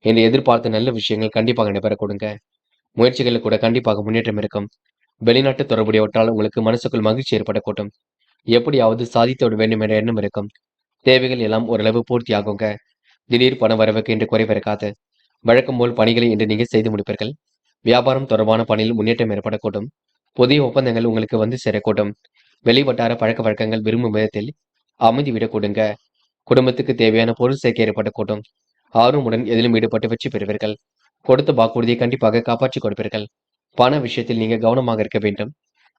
என்று எதிர்பார்த்த நல்ல விஷயங்கள் கண்டிப்பாக நடைபெற கொடுங்க. முயற்சிகளில் கூட கண்டிப்பாக முன்னேற்றம் இருக்கும். வெளிநாட்டு தொடர்புடையவற்றால் உங்களுக்கு மனசுக்குள் மகிழ்ச்சி ஏற்படக்கூடும். எப்படியாவது சாதித்து விட வேண்டும் என்ற எண்ணம் இருக்கும். தேவைகள் எல்லாம் ஓரளவு பூர்த்தி ஆகுங்க. திடீர் பண வரவுக்கு என்று குறைவு இருக்காது. வழக்கம் போல் பணிகளை இன்று நீங்கள் செய்து முடிப்பீர்கள். வியாபாரம் தொடர்பான பணியில் முன்னேற்றம் ஏற்படக்கூடும். புதிய ஒப்பந்தங்கள் உங்களுக்கு வந்து சேரக்கூடும். வெளிவட்டார பழக்க வழக்கங்கள் விரும்பும் விதத்தில் அமைதி விட கொடுங்க. குடும்பத்துக்கு தேவையான பொருள் சேர்க்கை ஏற்படக்கூடும். ஆர்வமுடன் எதிலும் ஈடுபட்டு வெற்றி பெறுவீர்கள். கொடுத்த வாக்குறுதியை கண்டிப்பாக காப்பாற்றி கொடுப்பீர்கள். பண விஷயத்தில் நீங்க கவனமாக இருக்க வேண்டும்.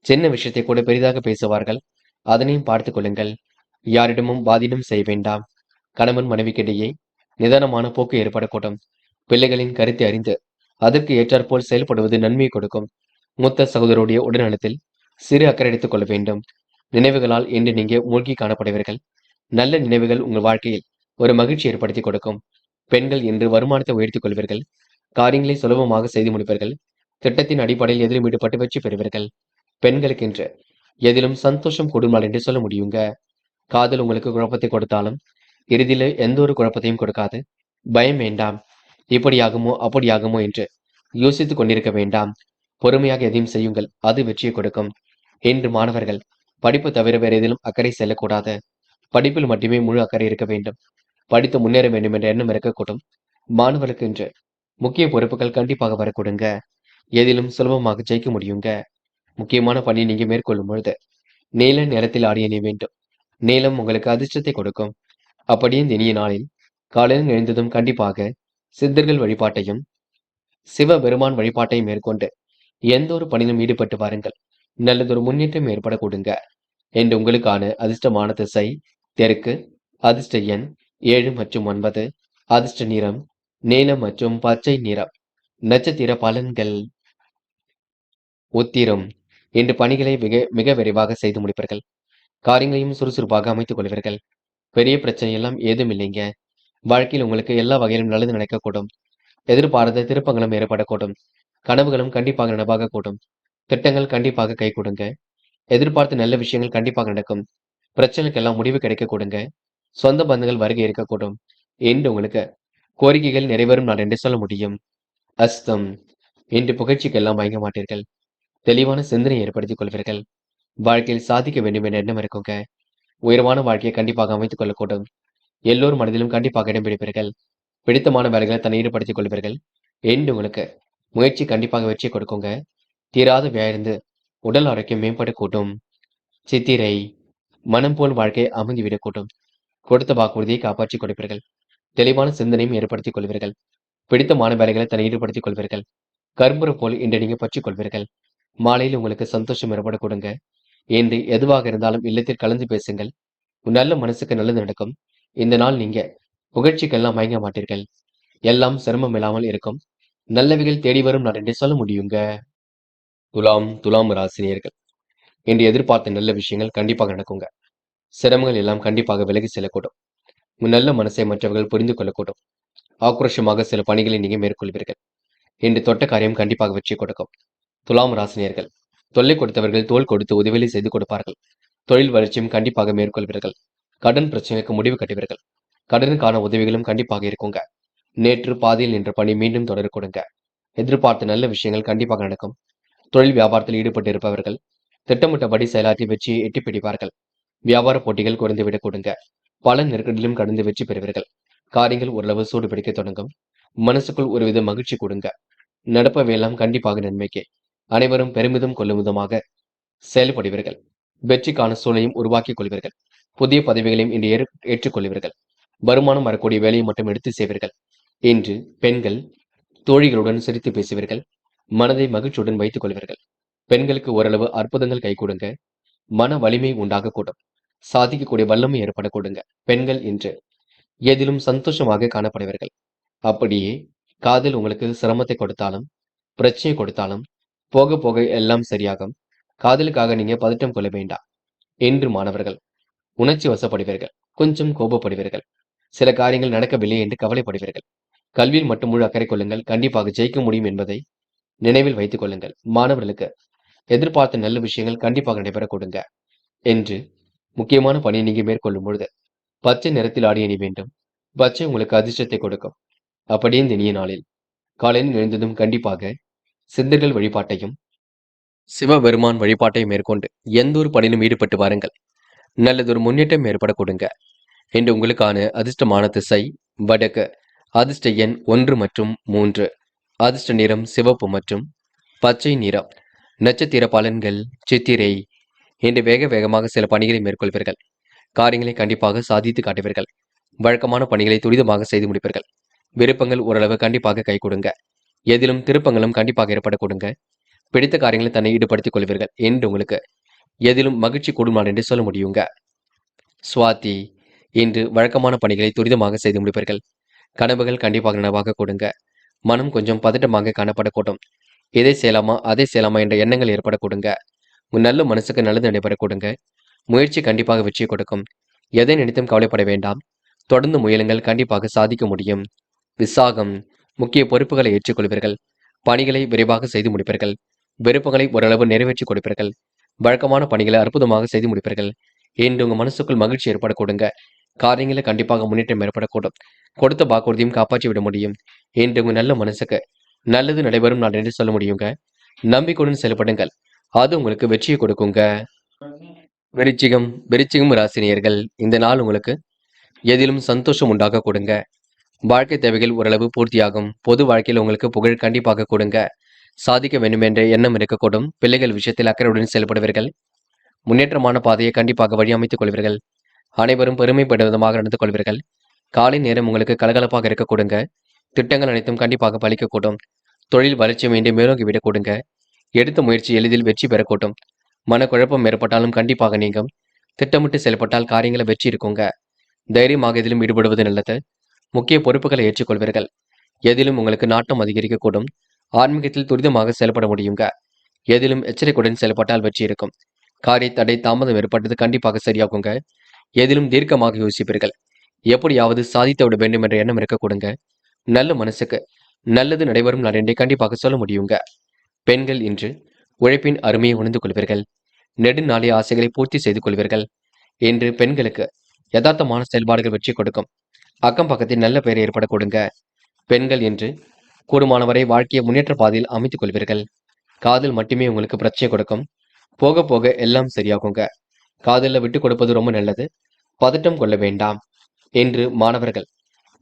சின்ன விஷயத்தை கூட பெரிதாக பேசுவார்கள். அதனையும் பார்த்துக் கொள்ளுங்கள். யாரிடமும் வாதிடம் செய்ய வேண்டாம். கணவன் மனைவிக்கிடையே நிதானமான போக்கு ஏற்படக்கூடும். பிள்ளைகளின் கருத்தை அறிந்து அதற்கு ஏற்றாற்போல் செயல்படுவது நன்மையை கொடுக்கும். மூத்த சகோதரருடைய உடல்நலத்தில் சிறு அக்கறை எடுத்துக் கொள்ள வேண்டும். நினைவுகளால் இன்று நீங்க மூழ்கி காணப்படுவீர்கள். நல்ல நினைவுகள் உங்கள் வாழ்க்கையில் ஒரு மகிழ்ச்சி ஏற்படுத்தி கொடுக்கும். பெண்கள் இன்று வருமானத்தை உயர்த்திக் கொள்வீர்கள். காரியங்களை சுலபமாக செய்து முடிப்பீர்கள். திட்டத்தின் அடிப்படையில் எதிலும் ஈடுபட்டு வெற்றி பெறுவீர்கள். பெண்களுக்கு இன்று எதிலும் சந்தோஷம் கூடுமாள் என்று சொல்ல முடியுங்க. காதல் உங்களுக்கு குழப்பத்தை கொடுத்தாலும் இறுதியில எந்த ஒரு குழப்பத்தையும் கொடுக்காது. பயம் வேண்டாம். இப்படியாகுமோ அப்படியாகுமோ என்று யோசித்துக் கொண்டிருக்க வேண்டாம். பொறுமையாக எதையும் செய்யுங்கள், அது வெற்றியை கொடுக்கும். இன்று மாணவர்கள் படிப்பு தவிர வேறு எதிலும் அக்கறை செல்லக்கூடாது. படிப்பில் மட்டுமே முழு அக்கறை இருக்க வேண்டும். படித்து முன்னேற வேண்டும் என்ற எண்ணம் இருக்கக்கூடும். மாணவர்களுக்கு இன்று முக்கிய பொறுப்புகள் கண்டிப்பாக வரக்கூடுங்க. எதிலும் சுலபமாக ஜெயிக்க முடியுங்க. முக்கியமான பணியை நீங்க மேற்கொள்ளும் பொழுது நீல நிறத்தில் ஆடிய நீ வேண்டும். நீலம் உங்களுக்கு அதிர்ஷ்டத்தை கொடுக்கும். அப்படியே இந்த இனிய நாளில் காலையில் எழுந்ததும் கண்டிப்பாக சித்தர்கள் வழிபாட்டையும் சிவபெருமான் வழிபாட்டையும் மேற்கொண்டு எந்த ஒரு பணியிலும் ஈடுபட்டு வாருங்கள். நல்லதொரு முன்னேற்றம் ஏற்பட கொடுங்க. என்று உங்களுக்கான அதிர்ஷ்டமான திசை தெற்கு. அதிர்ஷ்ட எண் 7 மற்றும் 9. அதிர்ஷ்ட நிறம் நீலம் மற்றும் பச்சை நிறம். நட்சத்திர பலன்கள். உத்திரம். இன்று பணிகளை மிக விரைவாக செய்து முடிப்பீர்கள். காரியங்களையும் சுறுசுறுப்பாக அமைத்துக் கொள்வீர்கள். பெரிய பிரச்சனை எல்லாம் ஏதும் இல்லைங்க. வாழ்க்கையில் உங்களுக்கு எல்லா வகையிலும் நல்லது நடக்கக்கூடும். எதிர்பாராத திருப்பங்களும் ஏற்படக்கூடும். கனவுகளும் கண்டிப்பாக நனவாக கூடும். திட்டங்கள் கண்டிப்பாக கை கொடுங்க. எதிர்பார்த்த நல்ல விஷயங்கள் கண்டிப்பாக நடக்கும். பிரச்சனைக்கெல்லாம் முடிவு கிடைக்க கொடுங்க. சொந்த பந்தங்கள் வருகை இருக்கக்கூடும். என்று உங்களுக்கு கோரிக்கைகள் நிறைவேறும் நாள் என்று சொல்ல முடியும். அஸ்தம். இன்று புகழ்ச்சிக்கெல்லாம் மயங்க மாட்டீர்கள். தெளிவான சிந்தனை ஏற்படுத்திக் கொள்வீர்கள். வாழ்க்கையில் சாதிக்க வேண்டும் என்ற எண்ணம் இருக்குங்க. உயர்வான வாழ்க்கையை கண்டிப்பாக அமைத்துக் கொள்ளக்கூடும். எல்லோர் மனதிலும் கண்டிப்பாக இடம் பிடிப்பீர்கள். பிடித்தமான வேலைகளை தன்னை ஈடுபடுத்திக் கொள்வீர்கள். என்று உங்களுக்கு முயற்சி கண்டிப்பாக வெற்றி கொடுக்குங்க. தீராத வியாயிருந்து உடல் ஆரோக்கியம் மேம்பட கூட்டும். சித்திரை. மனம் போல் வாழ்க்கை அமைந்துவிடக் கூட்டும். கொடுத்த வாக்குறுதியை காப்பாற்றிக் கொடுப்பீர்கள். தெளிவான சிந்தனையும் ஏற்படுத்திக் கொள்வீர்கள். பிடித்தமான வேலைகளை தன்னை ஈடுபடுத்திக் கொள்வீர்கள். கரும்புறம் போல் இன்று நீங்க பற்றிக் கொள்வீர்கள். மாலையில் உங்களுக்கு சந்தோஷம் ஏற்பட கொடுங்க. என்று எதுவாக இருந்தாலும் இல்லத்தில் கலந்து பேசுங்கள். நல்ல மனசுக்கு நல்லது நடக்கும். இந்த நாள் நீங்க புகழ்ச்சிக்கெல்லாம் மயங்க மாட்டீர்கள். எல்லாம் சிரமம் இல்லாமல் இருக்கும். நல்லவைகள் தேடி வரும் நாள் என்று சொல்ல முடியுங்க. துலாம் ராசினியர்கள். இன்று எதிர்பார்த்த நல்ல விஷயங்கள் கண்டிப்பாக நடக்குங்க. சிரமங்கள் எல்லாம் கண்டிப்பாக விலகி செல்லக்கூடும். உன் நல்ல மனசை மற்றவர்கள் புரிந்து கொள்ளக்கூடும். ஆக்ரோஷமாக சில பணிகளை நீங்க மேற்கொள்வீர்கள். இன்று தொட்ட காரியம் கண்டிப்பாக வெற்றி கொடுக்கும். துலாம் ராசினியர்கள். தொல்லை கொடுத்தவர்கள் தோள் கொடுத்து உதவிகளை செய்து கொடுப்பார்கள். தொழில் வளர்ச்சியும் கண்டிப்பாக மேற்கொள்வீர்கள். கடன் பிரச்சனைக்கு முடிவு கட்டுவீர்கள். கடனுக்கான உதவிகளும் கண்டிப்பாக இருக்குங்க. நேற்று பாதியில் நின்ற பணி மீண்டும் தொடர கொடுங்க. எதிர்பார்த்த நல்ல விஷயங்கள் கண்டிப்பாக நடக்கும். தொழில் வியாபாரத்தில் ஈடுபட்டு இருப்பவர்கள் திட்டமிட்டபடி செயலாற்றி வெற்றியை எட்டி பிடிப்பார்கள். வியாபார போட்டிகள் குறைந்துவிடக் கொடுங்க. பல நெருக்கடியிலும் கடந்து வெற்றி பெறுவீர்கள். காரியங்கள் ஓரளவு சூடு பிடிக்க தொடங்கும். மனசுக்குள் ஒருவித மகிழ்ச்சி கொடுங்க. நடப்பவையெல்லாம் கண்டிப்பாக நன்மைக்கே. அனைவரும் பெருமிதம் கொள்ளும் விதமாக செயல்படுவீர்கள். வெற்றிக்கான சூழலையும் உருவாக்கிக் கொள்வீர்கள். புதிய பதவிகளையும் இன்று ஏற்றுக்கொள்வீர்கள். வருமானம் வரக்கூடிய வேலையை மட்டும் எடுத்து செய்வீர்கள். இன்று பெண்கள் தோழிகளுடன் சிரித்து பேசுவீர்கள். மனதை மகிழ்ச்சியுடன் வைத்துக் கொள்வீர்கள். பெண்களுக்கு ஓரளவு அற்புதங்கள் கை கொடுங்க. மன வலிமை உண்டாக கூடும். சாதிக்கக்கூடிய வல்லமை ஏற்பட கொடுங்க. பெண்கள் இன்று எதிலும் சந்தோஷமாக காணப்படுவீர்கள். அப்படியே காதல் உங்களுக்கு சிரமத்தை கொடுத்தாலும் பிரச்சனை கொடுத்தாலும் போக போக எல்லாம் சரியாகும். காதலுக்காக நீங்க பதட்டம் கொள்ள வேண்டாம். என்று மாணவர்கள் உணர்ச்சி வசப்படுவீர்கள். கொஞ்சம் கோபப்படுவீர்கள். சில காரியங்கள் நடக்கவில்லை என்று கவலைப்படுவீர்கள். கல்வியில் மட்டும் முழு அக்கறை கொள்ளுங்கள். கண்டிப்பாக ஜெயிக்க முடியும் என்பதை நினைவில் வைத்துக் கொள்ளுங்கள். மாணவர்களுக்கு எதிர்பார்த்த நல்ல விஷயங்கள் கண்டிப்பாக நடைபெற கொடுங்க. என்று முக்கியமான பணியை நீங்க மேற்கொள்ளும் பொழுது பச்சை நிறத்தில் ஆடை அணி வேண்டும். பச்சை உங்களுக்கு அதிர்ஷ்டத்தை கொடுக்கும். அப்படியே இந்த இனிய நாளில் காலையில் எழுந்ததும் கண்டிப்பாக சித்தர்கள் வழிபாட்டையும் சிவபெருமான் வழிபாட்டையும் மேற்கொண்டு எந்த ஒரு பணியிலும் ஈடுபட்டு வாருங்கள். நல்லதொரு முன்னேற்றம் ஏற்பட கொடுங்க. இன்று உங்களுக்கான அதிர்ஷ்டமான திசை வடக்கு. அதிர்ஷ்ட எண் 1 மற்றும் 3. அதிர்ஷ்ட நிறம் சிவப்பு மற்றும் பச்சை நிறம். நட்சத்திர பலன்கள் சித்திரை. இன்று வேகமாக சில பணிகளை மேற்கொள்வீர்கள். காரியங்களை கண்டிப்பாக சாதித்து காட்டுவீர்கள். வழக்கமான பணிகளை துரிதமாக செய்து முடிப்பீர்கள். விருப்பங்கள் ஓரளவு கண்டிப்பாக கை கொடுங்க. எதிலும் திருப்பங்களும் கண்டிப்பாக ஏற்பட கொடுங்க. பிடித்த காரியங்களை தன்னை ஈடுபடுத்திக் கொள்வீர்கள் என்று உங்களுக்கு எதிலும் மகிழ்ச்சி கூடுமாறு என்று சொல்ல முடியுங்க. சுவாதி. இன்று வழக்கமான பணிகளை துரிதமாக செய்து முடிப்பீர்கள். கனவுகள் கண்டிப்பாக நனவாக கொடுங்க. மனம் கொஞ்சம் பதட்டமாக காணப்படக்கூடும். இதை செய்யலாமா அதை செய்யலாமா என்ற எண்ணங்கள் ஏற்பட கொடுங்க. உன் நல்ல மனசுக்கு நல்லது நடைபெற கொடுங்க. முயற்சி கண்டிப்பாக வெற்றியை கொடுக்கும். எதை நினைத்தும் கவலைப்பட வேண்டாம். தொடர்ந்து முயலுங்கள். கண்டிப்பாக சாதிக்க முடியும். விசாகம். முக்கிய பொறுப்புகளை ஏற்றுக்கொள்வீர்கள். பணிகளை விரைவாக செய்து முடிப்பீர்கள். விருப்பங்களை ஓரளவு நிறைவேற்றி கொடுப்பீர்கள். வழக்கமான பணிகளை அற்புதமாக செய்து முடிப்பீர்கள். என்று உங்க மனசுக்குள் மகிழ்ச்சி ஏற்பட கொடுங்க. காரியங்களை கண்டிப்பாக முன்னேற்றம் ஏற்படக்கூடும். கொடுத்த வாக்குறுதியும் காப்பாற்றி விட முடியும். என்று உங்க நல்ல மனசுக்கு நல்லது நடைபெறும் நாள் என்று சொல்ல முடியுங்க. நம்பிக்கையுடன் செயல்படுங்கள். அது உங்களுக்கு வெற்றியை கொடுக்குங்க. விருச்சிகம் ராசினியர்கள். இந்த நாள் உங்களுக்கு எதிலும் சந்தோஷம் உண்டாக கொடுங்க. வாழ்க்கை தேவைகள் ஓரளவு பூர்த்தியாகும். பொது வாழ்க்கையில் உங்களுக்கு புகழ் கண்டிப்பாக கொடுங்க. சாதிக்க வேண்டும் என்ற எண்ணம் இருக்கக்கூடும். பிள்ளைகள் விஷயத்தில் அக்கறையுடன் செயல்படுவீர்கள். முன்னேற்றமான பாதையை கண்டிப்பாக வழியமைத்துக் கொள்வீர்கள். அனைவரும் பெருமைப்படும் விதமாக நடந்து கொள்வீர்கள். காலை நேரம் உங்களுக்கு கலகலப்பாக இருக்க கொடுங்க. திட்டங்கள் அனைத்தும் கண்டிப்பாக பலிக்கக்கூடும். தொழில் வளர்ச்சி மீண்டும் மேலோங்கி விட கொடுங்க. எடுத்த முயற்சி எளிதில் வெற்றி பெறக்கூடும். மனக்குழப்பம் ஏற்பட்டாலும் கண்டிப்பாக நீங்கும். திட்டமிட்டு செயல்பட்டால் காரியங்களை வெற்றி இருக்குங்க. தைரியமாக எதிலும் ஈடுபடுவது நல்லது. முக்கிய பொறுப்புகளை ஏற்றுக்கொள்வீர்கள். எதிலும் உங்களுக்கு நாட்டம் அதிகரிக்கக்கூடும். ஆன்மீகத்தில் துரிதமாக செயல்பட முடியுங்க. எதிலும் எச்சரிக்கையுடன் செயல்பட்டால் வெற்றி இருக்கும். காரிய தடை தாமதம் ஏற்பட்டது கண்டிப்பாக சரியாகுங்க. எதிலும் தீர்க்கமாக யோசிப்பீர்கள். எப்படியாவது சாதித்து விட வேண்டும் என்ற எண்ணம் இருக்க கொடுங்க. நல்ல மனசுக்கு நல்லது நடைபெறும் நாள் என்றே கண்டிப்பாக சொல்ல முடியுங்க. பெண்கள் இன்று உழைப்பின் அருமையை உணர்ந்து கொள்வீர்கள். நெடுநாளைய ஆசைகளை பூர்த்தி செய்து கொள்வீர்கள். என்று பெண்களுக்கு யதார்த்தமான செயல்பாடுகள் வெற்றி கொடுக்கும். அக்கம் பக்கத்தில் நல்ல பெயர் ஏற்பட கொடுங்க. பெண்கள் என்று கூடுமானவரை வாழ்க்கையை முன்னேற்ற பாதையில் அமைத்துக் கொள்வீர்கள். காதல் மட்டுமே உங்களுக்கு பிரச்சனை கொடுக்கும். போக போக எல்லாம் சரியாகுங்க. காதல்ல விட்டு கொடுப்பது ரொம்ப நல்லது. பதட்டம் கொள்ள வேண்டாம். என்று மாணவர்கள்,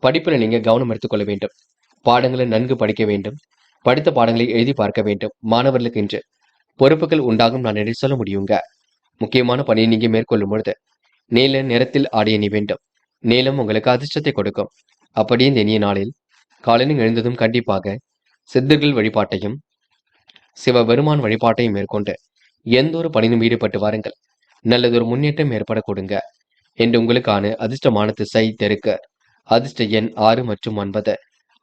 படிப்புல நீங்க கவனம் எடுத்துக்கொள்ள வேண்டும். பாடங்களை நன்கு படிக்க வேண்டும். படித்த பாடங்களை எழுதி பார்க்க வேண்டும். மாணவர்களுக்கு இன்று பொறுப்புகள் உண்டாகும் நான் என்று சொல்ல முடியுங்க. முக்கியமான பணியை நீங்க மேற்கொள்ளும் பொழுது நீல நிறத்தில் ஆடை அணி வேண்டும். நீலம் உங்களுக்கு அதிர்ஷ்டத்தை கொடுக்கும். அப்படியே இந்த இனிய நாளில் காலையில் எழுந்ததும் கண்டிப்பாக சித்தர்கள் வழிபாட்டையும் சிவபெருமான் வழிபாட்டையும் மேற்கொண்டு எந்த ஒரு பணியிலும் ஈடுபட்டு வாருங்கள். நல்லதொரு முன்னேற்றம் ஏற்பட கொடுங்க. என்று உங்களுக்கான அதிர்ஷ்டமான திசை தெற்கு. அதிர்ஷ்ட எண் 6 மற்றும் 9.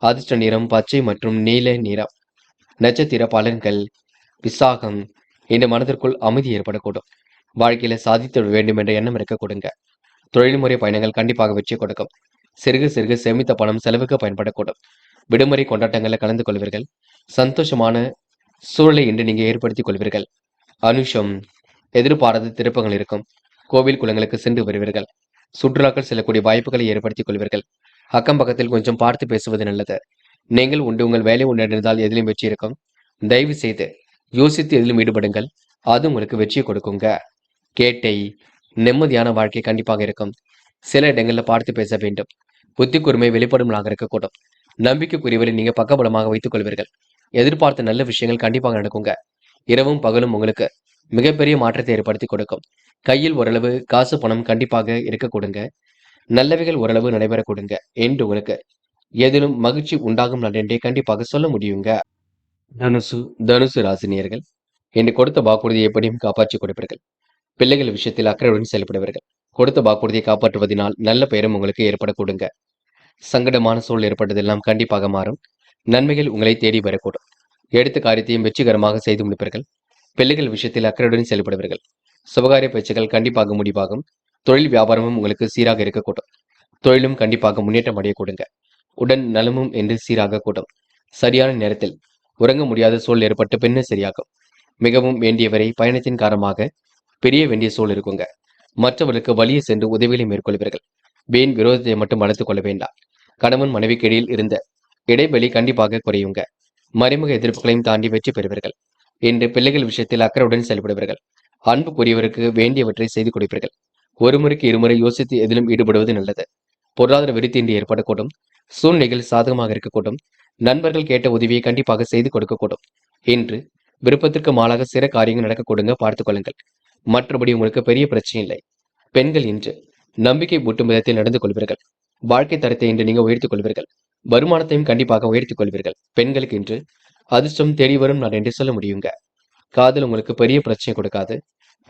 அதிர்ஷ்ட நிறம் பச்சை மற்றும் நீல நிறம். நட்சத்திர பலன்கள். விசாகம். இந்த மனதிற்குள் அமைதி ஏற்படக்கூடும். வாழ்க்கையில சாதித்து வேண்டும் என்ற எண்ணம் இருக்க கொடுங்க. தொழில்முறை பயணங்கள் கண்டிப்பாக வெற்றி கொடுக்கும். சிறுக சிறுக சேமித்த பணம் செலவுக்கு பயன்படக்கூடும். விடுமுறை கொண்டாட்டங்களில் கலந்து கொள்வீர்கள். சந்தோஷமான சூழலை இன்று நீங்க ஏற்படுத்திக் கொள்வீர்கள். அனுஷம். எதிர்பாராத திருப்பங்கள் இருக்கும். கோவில் குளங்களுக்கு சென்று வருவீர்கள். சுற்றுலாக்கள் செல்லக்கூடிய வாய்ப்புகளை ஏற்படுத்திக் கொள்வீர்கள். அக்கம் பக்கத்தில் கொஞ்சம் பார்த்து பேசுவது நல்லது. நீங்கள் உண்டு உங்கள் வேலை உண்டிருந்தால் எதிலும் வெற்றி இருக்கும். தயவு செய்து யோசித்து எதிலும் ஈடுபடுங்கள். அது உங்களுக்கு வெற்றியை கொடுக்குங்க. கேட்டை. நிம்மதியான வாழ்க்கை கண்டிப்பாக இருக்கும். சில இடங்கள்ல பார்த்து பேச வேண்டும். புத்தி கூர்மை வெளிப்படும்லாக இருக்கக்கூடும். நம்பிக்கைக்குரியவரை நீங்க பக்கபலமாக வைத்துக் கொள்வீர்கள். எதிர்பார்த்த நல்ல விஷயங்கள் கண்டிப்பாக நடக்குங்க. இரவும் பகலும் உங்களுக்கு மிகப்பெரிய மாற்றத்தை ஏற்படுத்தி கொடுக்கும். கையில் ஓரளவு காசு பணம் கண்டிப்பாக இருக்க கொடுங்க. நல்லவைகள் ஓரளவு நடைபெற கொடுங்க என்று உங்களுக்கு எதிலும் மகிழ்ச்சி உண்டாகும் நாள் என்றே கண்டிப்பாக சொல்ல முடியுங்க. தனுசு ராசினியர்கள் என்று கொடுத்த வாக்குறுதியை எப்படியும் காப்பாற்றி கொடுப்பீர்கள். பிள்ளைகள் விஷயத்தில் அக்கறையுடன் செயல்படுவீர்கள். கொடுத்த வாக்குறுதியை காப்பாற்றுவதனால் நல்ல பெயரும் உங்களுக்கு ஏற்பட கொடுங்க. சங்கடமான சூழல் ஏற்பட்டதெல்லாம் கண்டிப்பாக மாறும். நன்மைகள் உங்களை தேடி வரக்கூடும். எடுத்த காரியத்தையும் வெற்றிகரமாக செய்து முடிப்பீர்கள். பிள்ளைகள் விஷயத்தில் அக்கறையுடன் செயல்படுவீர்கள். சுபகாரிய பேச்சுகள் கண்டிப்பாக முடிவாகும். தொழில் வியாபாரமும் உங்களுக்கு சீராக இருக்கக்கூடும். தொழிலும் கண்டிப்பாக முன்னேற்றம் அடைய கொடுங்க. உடன் நலமும் என்று சீராக கூடும். சரியான நேரத்தில் உறங்க முடியாத சூழல் ஏற்பட்டு பின்னர் சரியாகும். மிகவும் வேண்டியவரை பயணத்தின் காரணமாக பெரிய வேண்டிய சூழல் இருக்குங்க. மற்றவர்களுக்கு வழியே சென்று உதவிகளை மேற்கொள்வீர்கள். வீண் விரோதத்தை மட்டும் வளர்த்துக் கொள்ள வேண்டாம். கணவன் மனைவிக்கு இடையில் இருந்த இடைவெளி கண்டிப்பாக குறையுங்க. மறைமுக எதிர்ப்புகளையும் தாண்டி வெற்றி பெறுவீர்கள். இன்று பிள்ளைகள் விஷயத்தில் அக்கறையுடன் செயல்படுவீர்கள். அன்புக்குரியவருக்கு வேண்டியவற்றை செய்து கொடுப்பீர்கள். ஒரு முறைக்கு இருமுறை யோசித்து எதிலும் ஈடுபடுவது நல்லது. பொருளாதார விருத்தியின்றி ஏற்படக்கூடும். சூழ்நிலைகள் சாதகமாக இருக்கக்கூடும். நண்பர்கள் கேட்ட உதவியை கண்டிப்பாக செய்து கொடுக்கக்கூடும். இன்று விருப்பத்திற்கு மாறாக சிற காரியங்கள் நடக்க கொடுங்க, பார்த்துக் கொள்ளுங்கள். மற்றபடி உங்களுக்கு பெரிய பிரச்சனை இல்லை. பெண்கள் இன்று நம்பிக்கை ஊட்டும் விதத்தில் நடந்து கொள்வீர்கள். வாழ்க்கை தரத்தை இன்று நீங்க உயர்த்திக் கொள்வீர்கள். வருமானத்தையும் கண்டிப்பாக உயர்த்திக் கொள்வீர்கள். பெண்களுக்கு இன்று அதிர்ஷ்டம் தேடி வரும் நான் என்று சொல்ல முடியுங்க. காதல் உங்களுக்கு பெரிய பிரச்சனை கொடுக்காது.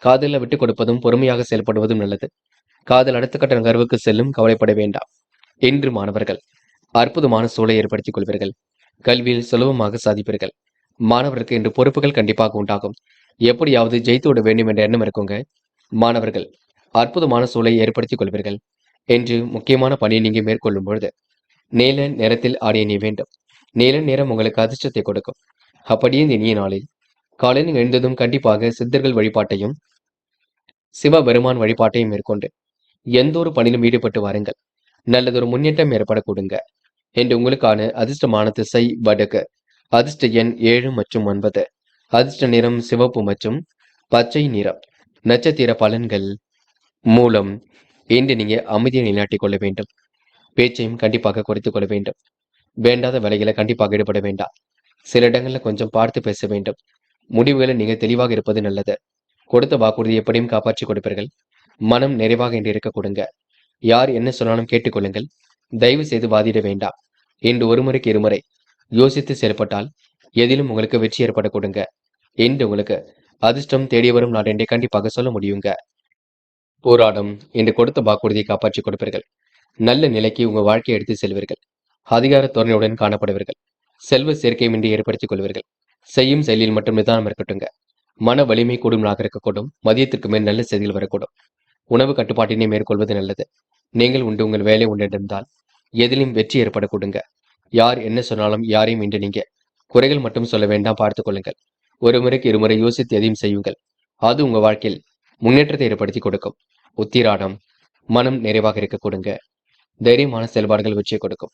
காதல விட்டு கொடுப்பதும் பொறுமையாக செயல்படுவதும் நல்லது. காதல் அடுத்த கட்ட நகர்வுக்கு செல்லும், கவலைப்பட வேண்டாம். இன்று மாணவர்கள் அற்புதமான சூழலை ஏற்படுத்திக் கொள்வீர்கள். கல்வியில் சுலபமாக சாதிப்பீர்கள். மாணவருக்கு இன்று பொறுப்புகள் கண்டிப்பாக உண்டாகும். எப்படியாவது ஜெயித்து விட வேண்டும் என்ற எண்ணம் இருக்குங்க. மாணவர்கள் அற்புதமான சூழலை ஏற்படுத்திக் கொள்வீர்கள். என்று முக்கியமான பணியை நீங்க மேற்கொள்ளும் பொழுது நீல நிறத்தில் ஆடிய நீ வேண்டும். நீல நிறம் உங்களுக்கு அதிர்ஷ்டத்தை கொடுக்கும். அப்படியே இந்த இனிய நாளில் காலையில் எழுந்ததும் கண்டிப்பாக சித்தர்கள் வழிபாட்டையும் சிவபெருமான் வழிபாட்டையும் மேற்கொண்டு எந்த ஒரு பணியிலும் ஈடுபட்டு வாருங்கள். நல்லதொரு முன்னேற்றம் ஏற்பட கொடுங்க. என்று உங்களுக்கான அதிர்ஷ்டமான திசை வடக்கு. அதிர்ஷ்ட எண் 7 மற்றும் 9. அதிர்ஷ்ட நிறம் சிவப்பு மற்றும் பச்சை நிறம். நட்சத்திர பலன்கள். மூலம். இன்று நீங்க அமைதியை நிலைநாட்டிக் கொள்ள வேண்டும். பேச்சையும் கண்டிப்பாக குறைத்துக் கொள்ள வேண்டும். வேண்டாத வேலைகளை கண்டிப்பாக ஈடுபட வேண்டாம். சில இடங்கள்ல கொஞ்சம் பார்த்து பேச வேண்டும். முடிவுகளை நீங்க தெளிவாக இருப்பது நல்லது. கொடுத்த வாக்குறுதி எப்படியும் காப்பாற்றி கொடுப்பீர்கள். மனம் நிறைவாக இன்று இருக்க கொடுங்க. யார் என்ன சொன்னாலும் கேட்டுக்கொள்ளுங்கள். தயவு செய்து வாதிட வேண்டாம். இன்று ஒரு முறைக்கு இருமுறை யோசித்து செயல்பட்டால் எதிலும் உங்களுக்கு வெற்றி ஏற்பட கொடுங்க. இன்று உங்களுக்கு அதிர்ஷ்டம் தேடி வரும் நாள் என்றே கண்டிப்பாக சொல்ல முடியுங்க. போராடம். இன்று கொடுத்த வாக்குறுதியை காப்பாற்றி கொடுப்பீர்கள். நல்ல நிலைக்கு உங்க வாழ்க்கையை எடுத்து செல்வீர்கள். அதிகார தோரணையுடன் காணப்படுவீர்கள். செல்வ சேர்க்கையும் இன்று ஏற்படுத்திக் கொள்வீர்கள். செய்யும் செயலில் மட்டும் நிதானம் இருக்கட்டுங்க. மன வலிமை கூடுதலாக இருக்கக்கூடும். மதியத்திற்கு மேல் நல்ல செய்திகள் வரக்கூடும். உணவு கட்டுப்பாட்டினை மேற்கொள்வது நல்லது. நீங்கள் உண்டு உங்கள் வேலை உண்டிருந்தால் எதிலும் வெற்றி ஏற்பட கொடுங்க. யார் என்ன சொன்னாலும் யாரையும் இன்று நீங்க குறைகள் மட்டும் சொல்ல வேண்டாம், பார்த்துக் கொள்ளுங்கள். ஒரு முறைக்கு இருமுறை யோசித்து எதையும் செய்யுங்கள். அது உங்க வாழ்க்கையில் முன்னேற்றத்தை ஏற்படுத்தி கொடுக்கும். உத்திராடம். மனம் நிறைவாக இருக்க கொடுங்க. தைரியமான செயல்பாடுகள் வெற்றியை கொடுக்கும்.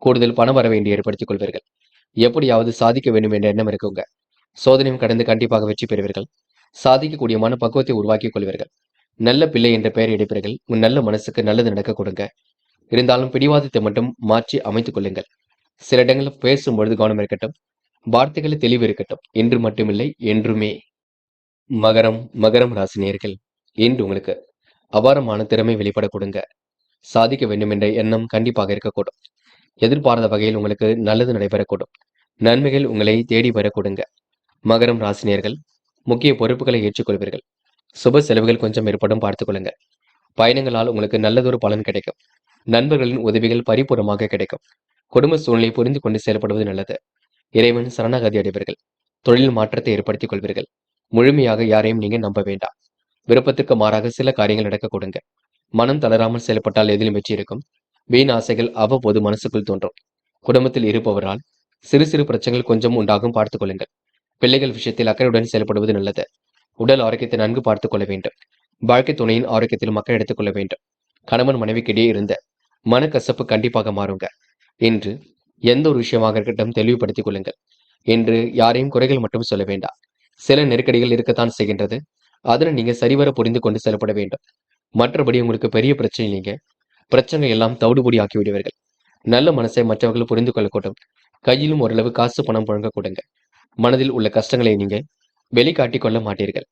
கூடுதல் பண வரவை இன்று ஏற்படுத்திக் கொள்வீர்கள். எப்படியாவது சாதிக்க வேண்டும் என்ற எண்ணம் இருக்குங்க. சோதனையும் கடந்து கண்டிப்பாக வெற்றி பெறுவீர்கள். சாதிக்கக்கூடிய மனப்பக்குவத்தை உருவாக்கிக் கொள்வீர்கள். நல்ல பிள்ளை என்ற பெயர் எடுப்பீர்கள். உன் நல்ல மனசுக்கு நல்லது நடக்க கொடுங்க. இருந்தாலும் பிடிவாதத்தை மட்டும் மாற்றி அமைத்துக் கொள்ளுங்கள். சில இடங்களில் பேசும்பொழுது கவனம் இருக்கட்டும். வார்த்தைகளில் தெளிவு இருக்கட்டும். இன்று மட்டுமில்லை, என்றுமே. மகரம் ராசி நேயர்கள், இன்று உங்களுக்கு அபாரமான திறமை வெளிப்பட கொடுங்க. சாதிக்க வேண்டும் என்ற எண்ணம் கண்டிப்பாக இருக்கக்கூடும். எதிர்பாராத வகையில் உங்களுக்கு நல்லது நடைபெறக்கூடும். நன்மைகள் உங்களை தேடி வரக்கூடுங்க. மகரம் ராசினியர்கள் முக்கிய பொறுப்புகளை ஏற்றுக்கொள்வீர்கள். சுப செலவுகள் கொஞ்சம் ஏற்படும் பார்த்துக் கொள்ளுங்க. பயணங்களால் உங்களுக்கு நல்லதொரு பலன் கிடைக்கும். நண்பர்களின் உதவிகள் பரிபூர்ணமாக கிடைக்கும். குடும்ப சூழ்நிலை புரிந்து கொண்டு செயல்படுவது நல்லது. இறைவன் சரணாகதி அடைவீர்கள். தொழில் மாற்றத்தை ஏற்படுத்திக் கொள்வீர்கள். முழுமையாக யாரையும் நீங்க நம்ப வேண்டாம். விருப்பத்திற்கு மாறாக சில காரியங்கள் நடக்க கொடுங்க. மனம் தளராமல் செயல்பட்டால் எதிலும் வெற்றி இருக்கும். வீண் ஆசைகள் அவ்வப்போது மனசுக்குள் தோன்றும். குடும்பத்தில் இருப்பவரால் சிறு சிறு பிரச்சனைகள் கொஞ்சம் உண்டாகும் பார்த்துக் கொள்ளுங்கள். பிள்ளைகள் விஷயத்தில் அக்கறையுடன் செயல்படுவது நல்லது. உடல் ஆரோக்கியத்தை நன்கு பார்த்துக் கொள்ள வேண்டும். வாழ்க்கை துணையின் ஆரோக்கியத்தில் மக்கள் எடுத்துக் கொள்ள வேண்டும். கணவன் மனைவிக்கிடையே இருந்த மனக்கசப்பு கண்டிப்பாக மாறுங்க. இன்று எந்த ஒரு விஷயமாக இருக்கட்டும் தெளிவுபடுத்திக் கொள்ளுங்கள். இன்று யாரையும் குறைகள் மட்டும் சொல்ல வேண்டாம். சில நெருக்கடிகள் இருக்கத்தான் செய்கின்றது. அதனை நீங்க சரிவர புரிந்து கொண்டு செயல்பட வேண்டும். மற்றபடி உங்களுக்கு பெரிய பிரச்சனை இல்லைங்க. பிரச்சனை எல்லாம் தவிடுபொடி ஆக்கி விடுவீர்கள். நல்ல மனசை மற்றவர்கள் புரிந்து கொள்ளக்கூடும். கையிலும் ஓரளவு காசு பணம் புழங்க கொடுங்க. மனதில் உள்ள கஷ்டங்களை நீங்க வெளிக்காட்டிக் கொள்ள மாட்டீர்கள்.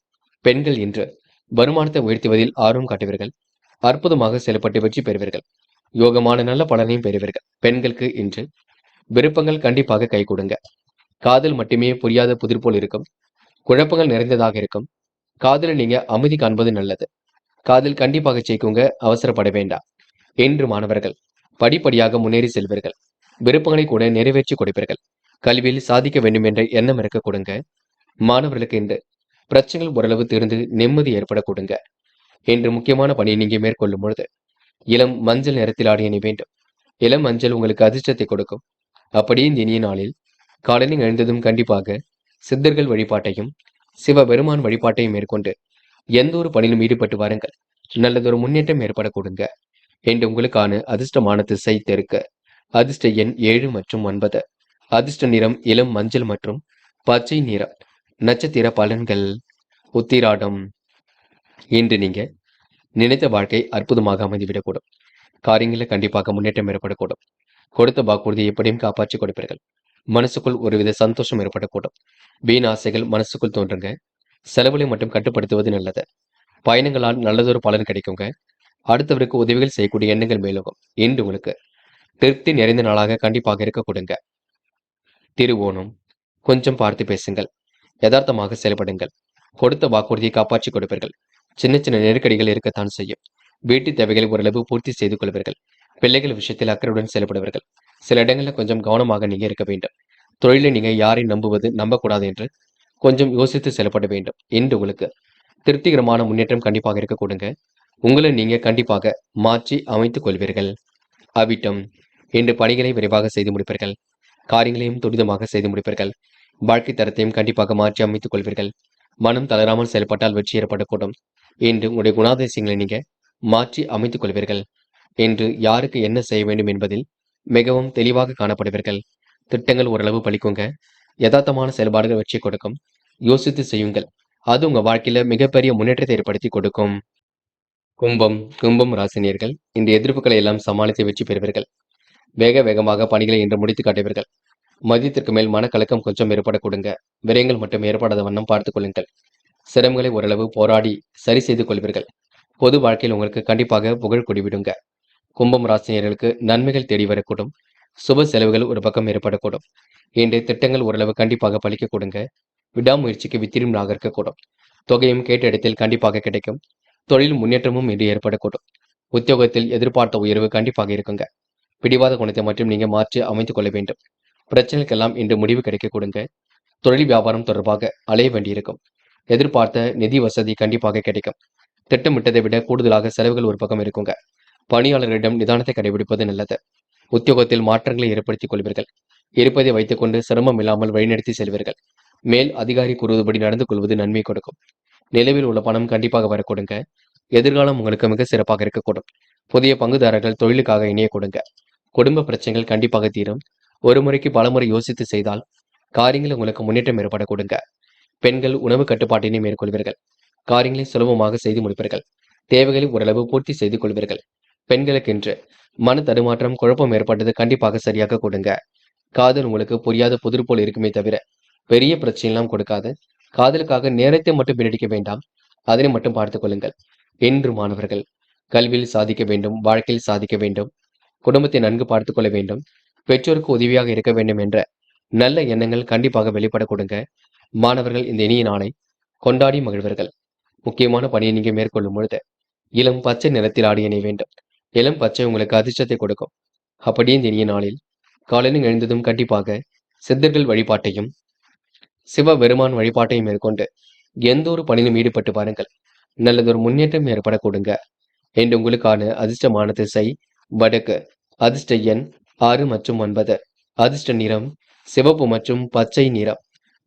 பெண்கள் இன்று வருமானத்தை உயர்த்துவதில் ஆர்வம் காட்டுவீர்கள். அற்புதமாக செயல்பட்டு வெற்றி பெறுவீர்கள். யோகமான நல்ல பலனையும் பெறுவீர்கள். பெண்களுக்கு இன்று விருப்பங்கள் கண்டிப்பாக கை கொடுங்க. காதல் மட்டுமே புரியாத புதிர் போல் இருக்கும். குழப்பங்கள் நிறைந்ததாக இருக்கும். காதலில் நீங்க அமைதி காண்பது நல்லது. காதல் கண்டிப்பாக ஜெயிக்குங்க. அவசரப்பட வேண்டாம். இன்று மாணவர்கள் படிப்படியாக முன்னேறி செல்வீர்கள். விருப்பங்களை கூட நிறைவேற்றி கொடுப்பீர்கள். கல்வியில் சாதிக்க வேண்டும் என்ற எண்ணம் இருக்க கொடுங்க. மாணவர்களுக்கு இன்று பிரச்சனைகள் ஓரளவு தீர்ந்து நிம்மதி ஏற்பட கொடுங்க. இன்று முக்கியமான பணியை நீங்க மேற்கொள்ளும் பொழுது இளம் மஞ்சள் நிறத்தில் ஆடிய அணி வேண்டும். இளம் மஞ்சள் உங்களுக்கு அதிர்ஷ்டத்தை கொடுக்கும். அப்படியே இந்த இனிய நாளில் காலையில் எழுந்ததும் கண்டிப்பாக சித்தர்கள் வழிபாட்டையும் சிவபெருமான் வழிபாட்டையும் மேற்கொண்டு எந்த ஒரு பணியிலும் ஈடுபட்டு வாருங்கள். நல்லதொரு முன்னேற்றம் ஏற்பட கொடுங்க. என்று உங்களுக்கான அதிர்ஷ்டமான திசை தெற்கு. அதிர்ஷ்ட எண் 7 மற்றும் 9. அதிர்ஷ்ட நிறம் இளம் மஞ்சள் மற்றும் பச்சை நிறம். நட்சத்திர பலன்கள். உத்திராடம். இன்று நீங்க நினைத்த வாழ்க்கை அற்புதமாக அமைந்துவிடக்கூடும். காரியங்களில் கண்டிப்பாக முன்னேற்றம் ஏற்படக்கூடும். கொடுத்த வாக்குறுதியை எப்படியும் காப்பாற்றி கொடுப்பீர்கள். மனசுக்குள் ஒருவித சந்தோஷம் ஏற்படக்கூடும். வீண் ஆசைகள் மனசுக்குள் தோன்றுங்க. செலவுகளை மட்டும் கட்டுப்படுத்துவது நல்லது. பயணங்களால் நல்லதொரு பலன் கிடைக்குங்க. அடுத்தவருக்கு உதவிகள் செய்யக்கூடிய எண்ணங்கள் மேலோகும். இன்று உங்களுக்கு திருப்தி நிறைந்த நாளாக கண்டிப்பாக இருக்க கொடுங்க. திருவோணம். கொஞ்சம் பார்த்து பேசுங்கள். யதார்த்தமாக செயல்படுங்கள். கொடுத்த வாக்குறுதியை காப்பாற்றி கொடுப்பீர்கள். சின்ன சின்ன நெருக்கடிகள் இருக்கத்தான் செய்யும். வீட்டு தேவைகளை ஓரளவு பூர்த்தி செய்து கொள்வீர்கள். பிள்ளைகள் விஷயத்தில் அக்கறையுடன் செயல்படுவீர்கள். சில இடங்களில் கொஞ்சம் கவனமாக நீங்க இருக்க வேண்டும். தொழிலை நீங்க யாரை நம்பக்கூடாது என்று கொஞ்சம் யோசித்து செயல்பட வேண்டும். இன்று உங்களுக்கு திருப்திகரமான முன்னேற்றம் கண்டிப்பாக இருக்க கொடுங்க. உங்களை நீங்க கண்டிப்பாக மாற்றி அமைத்துக் கொள்வீர்கள். அவிட்டம். இன்று பணிகளை விரைவாக செய்து முடிப்பீர்கள். காரியங்களையும் துரிதமாக செய்து முடிப்பீர்கள். வாழ்க்கை தரத்தையும் கண்டிப்பாக மாற்றி அமைத்துக் கொள்வீர்கள். மனம் தளராமல் செயல்பட்டால் வெற்றி ஏற்படக்கூடும். இன்று உங்களுடைய குணாதிசயங்களை நீங்க மாற்றி அமைத்துக் கொள்வீர்கள். இன்று யாருக்கு என்ன செய்ய வேண்டும் என்பதில் மிகவும் தெளிவாக காணப்படுவீர்கள். திட்டங்கள் ஓரளவு பலிக்குங்க. யதார்த்தமான செயல்பாடுகள் வெற்றி கொடுக்கும். யோசித்து செய்யுங்கள். அது உங்க வாழ்க்கையில மிகப்பெரிய முன்னேற்றத்தை ஏற்படுத்தி கொடுக்கும். கும்பம் ராசினியர்கள் இந்த எதிர்ப்புகளை எல்லாம் சமாளித்து வெற்றி பெறுவீர்கள். வேகமாக பணிகளை இன்று முடித்து காட்டுவீர்கள். மதியத்திற்கு மேல் மனக்கலக்கம் கொஞ்சம் ஏற்பட கொடுங்க. விரயங்கள் மட்டும் ஏற்படாத வண்ணம் பார்த்துக் கொள்ளுங்கள். சிரமங்களை ஓரளவு போராடி சரி செய்து கொள்வீர்கள். பொது வாழ்க்கையில் உங்களுக்கு கண்டிப்பாக புகழ் குடிவிடுங்க. கும்பம் ராசினியர்களுக்கு நன்மைகள் தேடி வரக்கூடும். சுப செலவுகள் ஒரு பக்கம் ஏற்படக்கூடும். இன்றைய திட்டங்கள் ஓரளவு கண்டிப்பாக பலிக்க கொடுங்க. விடாமுயற்சிக்கு வித்திரிமலாக இருக்கக்கூடும். தொகையும் கேட்ட இடத்தில் கண்டிப்பாக கிடைக்கும். தொழில் முன்னேற்றமும் இன்று ஏற்படக்கூடும். உத்தியோகத்தில் எதிர்பார்த்த உயர்வு கண்டிப்பாக இருக்குங்க. பிடிவாத குணத்தை மட்டும் நீங்க மாற்றி அமைத்துக் கொள்ள வேண்டும். பிரச்சனைக்கெல்லாம் இன்று முடிவு கிடைக்க கொடுங்க. தொழில் வியாபாரம் தொடர்பாக அலைய வேண்டியிருக்கும். எதிர்பார்த்த நிதி வசதி கண்டிப்பாக கிடைக்கும். திட்டமிட்டதை விட கூடுதலாக செலவுகள் ஒரு பக்கம் இருக்குங்க. பணியாளர்களிடம் நிதானத்தை கடைபிடிப்பது நல்லது. உத்தியோகத்தில் மாற்றங்களை ஏற்படுத்திக் கொள்வீர்கள். இருப்பதை வைத்துக் கொண்டு சிரமம் இல்லாமல் வழிநடத்தி செல்வீர்கள். மேல் அதிகாரி கூறுவதுபடி நடந்து கொள்வது நன்மை கொடுக்கும். நிலவில் உள்ள பணம் கண்டிப்பாக வரக்கூடுங்க. எதிர்காலம் உங்களுக்கு மிக சிறப்பாக இருக்கக்கூடும். புதிய பங்குதாரர்கள் தொழிலுக்காக இணைய கொடுங்க. குடும்ப பிரச்சனைகள் கண்டிப்பாக தீரும். ஒரு முறைக்கு பலமுறை யோசித்து செய்தால் காரியங்கள் உங்களுக்கு முன்னேற்றம் ஏற்பட கொடுங்க. பெண்கள் உணவு கட்டுப்பாட்டினை மேற்கொள்வீர்கள். காரியங்களை சுலபமாக செய்து முடிப்பீர்கள். தேவைகளை ஓரளவு பூர்த்தி செய்து கொள்வீர்கள். பெண்களுக்கென்று மன தடுமாற்றம், குழப்பம் ஏற்பட்டது கண்டிப்பாக சரியாக கொடுங்க. காதல் உங்களுக்கு புரியாத புதிர் போல் இருக்குமே தவிர பெரிய பிரச்சனையெல்லாம் கொடுக்காது. காதலுக்காக நேரத்தை மட்டும் வீணடிக்க வேண்டாம். அதனை மட்டும் பார்த்துக் கொள்ளுங்கள். என்று மாணவர்கள் கல்வியில் சாதிக்க வேண்டும், வாழ்க்கையில் சாதிக்க வேண்டும், குடும்பத்தை நன்கு பார்த்துக் கொள்ள வேண்டும், பெற்றோருக்கு உதவியாக இருக்க வேண்டும் என்ற நல்ல எண்ணங்கள் கண்டிப்பாக வெளிப்பட கொடுங்க. மாணவர்கள் இந்த இனிய நாளை கொண்டாடி மகிழ்வர்கள். முக்கியமான பணியை நீங்க மேற்கொள்ளும் பொழுது இளம் பச்சை நிறத்தில் ஆடை அணிய வேண்டும். இளம் பச்சை உங்களுக்கு அதிர்ஷ்டத்தை கொடுக்கும். அப்படியே இந்த இனிய நாளில் காலையில் எழுந்ததும் கண்டிப்பாக சித்தர்கள் வழிபாட்டையும் சிவபெருமான் வழிபாட்டையும் மேற்கொண்டு எந்த ஒரு பணியிலும் ஈடுபட்டு பாருங்கள். நல்லதொரு முன்னேற்றம் ஏற்பட கொடுங்க. என்று உங்களுக்கான அதிர்ஷ்டமான திசை வடக்கு. அதிர்ஷ்ட எண் 6 மற்றும் 9. அதிர்ஷ்ட நிறம் சிவப்பு மற்றும் பச்சை நிறம்.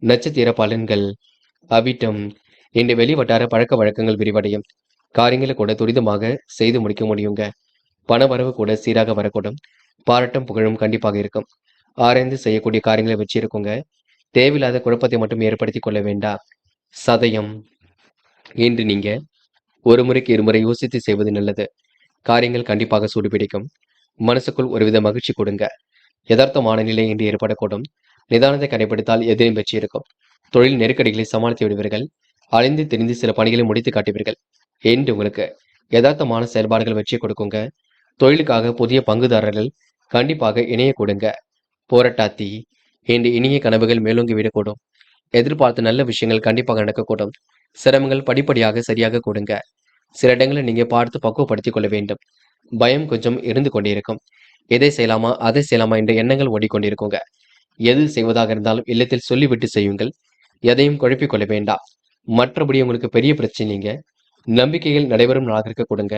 நட்சத்திர பலன்கள் அவிட்டம். இன்று வெளிவட்டார பழக்க வழக்கங்கள் விரிவடையும். காரியங்களை கூட துரிதமாக செய்து முடிக்க முடியுங்க. பண வரவு கூட சீராக வரக்கூடும். பாராட்டும் புகழும் கண்டிப்பாக இருக்கும். ஆராய்ந்து செய்யக்கூடிய காரியங்களை வச்சு இருக்குங்க. தேவையில்லாத குழப்பத்தை மட்டும் ஏற்படுத்தி கொள்ள வேண்டாம். சதயம். இன்று நீங்க ஒரு முறைக்கு இருமுறை யோசித்து செய்வது நல்லது. காரியங்கள் கண்டிப்பாக சூடுபிடிக்கும். மனசுக்குள் ஒருவித மகிழ்ச்சி கொடுங்க. யதார்த்தமான நிலை என்று ஏற்படக்கூடும். நிதானத்தை கடைபிடித்தால் எதிரையும் வெற்றி இருக்கும். தொழில் நெருக்கடிகளை சமாளித்து விடுவீர்கள். அலைந்து திரிந்து சில பணிகளை முடித்து காட்டுவீர்கள். என்று உங்களுக்கு யதார்த்தமான செயல்பாடுகள் வெற்றி கொடுக்குங்க. தொழிலுக்காக புதிய பங்குதாரர்கள் கண்டிப்பாக இணைய கொடுங்க. போராட்டாத்தி. என்று இனிய கனவுகள் மேலோங்கி விடக்கூடும். எதிர்பார்த்த நல்ல விஷயங்கள் கண்டிப்பாக நடக்கக்கூடும். சிரமங்கள் படிப்படியாக சரியாக கொடுங்க. சில இடங்களை நீங்க பார்த்து பக்குவப்படுத்திக் கொள்ள வேண்டும். பயம் கொஞ்சம் இருந்து கொண்டிருக்கும். எதை செய்யலாமா அதை செய்யலாமா என்ற எண்ணங்கள் ஓடிக்கொண்டிருக்குங்க. எது செய்வதாக இருந்தாலும் இல்லத்தில் சொல்லிவிட்டு செய்யுங்கள். எதையும் குழப்பிக் கொள்ள வேண்டாம். மற்றபடி உங்களுக்கு பெரிய பிரச்சனைங்க. நம்பிக்கைகள் நடைபெறும் நாளாக இருக்க கொடுங்க.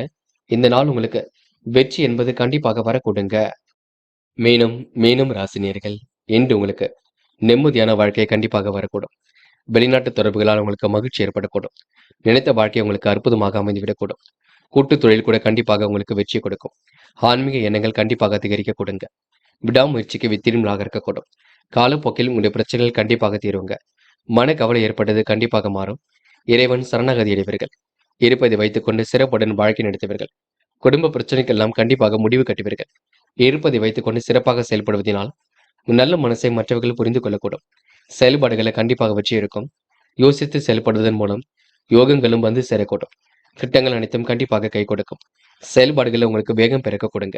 இந்த நாள் உங்களுக்கு வெற்றி என்பது கண்டிப்பாக வர கொடுங்க. மீனும் ராசினியர்கள் என்று உங்களுக்கு நிம்மதியான வாழ்க்கை கண்டிப்பாக வரக்கூடும். வெளிநாட்டு தொடர்புகளால் உங்களுக்கு மகிழ்ச்சி ஏற்படக்கூடும். நினைத்த வாழ்க்கை உங்களுக்கு அற்புதமாக அமைந்துவிடக்கூடும். கூட்டு தொழில் கூட கண்டிப்பாக உங்களுக்கு வெற்றி கொடுக்கும். ஆன்மீக எண்ணங்கள் கண்டிப்பாக அதிகரிக்க கொடுங்க. விடாமுயற்சிக்கு வித்திடும்லாக இருக்கக்கூடும். காலப்போக்கில் உங்களுடைய பிரச்சனைகள் கண்டிப்பாக தீருங்க. மன கவலை ஏற்பட்டது கண்டிப்பாக மாறும். இறைவன் சரணாகதி அடைவீர்கள். இருப்பதை வைத்துக்கொண்டு சிறப்புடன் வாழ்க்கை நடத்துவீர்கள். குடும்ப பிரச்சனைக்கெல்லாம் கண்டிப்பாக முடிவு கட்டுவீர்கள். இருப்பதை வைத்துக்கொண்டு சிறப்பாக செயல்படுவதனால் நல்ல மனசை மற்றவர்கள் புரிந்து கொள்ளக்கூடும். செயல்பாடுகளை கண்டிப்பாக வெற்றி இருக்கும். யோசித்து செயல்படுவதன் மூலம் யோகங்களும் வந்து சேரக்கூடும். திட்டங்கள் அனைத்தும் கண்டிப்பாக கை கொடுக்கும். செயல்பாடுகளை உங்களுக்கு வேகம் பிறக்க கொடுங்க.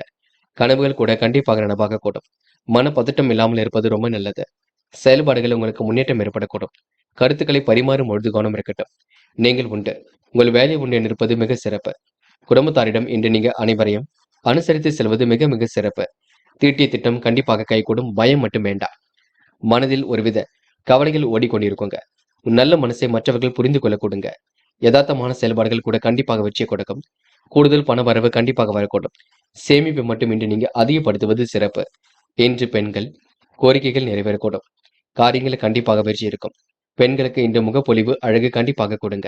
கனவுகள் கூட கண்டிப்பாக நனவாக கூடும். மன பதட்டம் இல்லாமல் இருப்பது ரொம்ப நல்லது. செயல்பாடுகள் உங்களுக்கு முன்னேற்றம் ஏற்படக்கூடும். கருத்துக்களை பரிமாறும் பொழுது கவனம் இருக்கட்டும். நீங்கள் உண்டு, உங்கள் வேலை உண்டு என்று இருப்பது மிக சிறப்பு. குடும்பத்தாரிடம் இன்று நீங்க அனைவரையும் அனுசரித்து செல்வது மிக மிக சிறப்பு. தீட்டிய திட்டம் கண்டிப்பாக கைகூடும். பயம் மட்டும் வேண்டாம். மனதில் ஒருவித கவலைகள் ஓடிக்கொண்டிருக்குங்க. நல்ல மனசை மற்றவர்கள் புரிந்து கொள்ள கொடுங்க. யதார்த்தமான செயல்பாடுகள் கூட கண்டிப்பாக வெற்றியை கொடுக்கும். கூடுதல் பண வரவு கண்டிப்பாக வரக்கூடும். சேமிப்பு மட்டும் இன்று நீங்க அதிகப்படுத்துவது சிறப்பு. இன்று பெண்கள் கோரிக்கைகள் நிறைவேறக்கூடும். காரியங்கள் கண்டிப்பாக வெற்றி இருக்கும். பெண்களுக்கு இன்று முகப்பொலிவு அழகு கண்டிப்பாக கொடுங்க.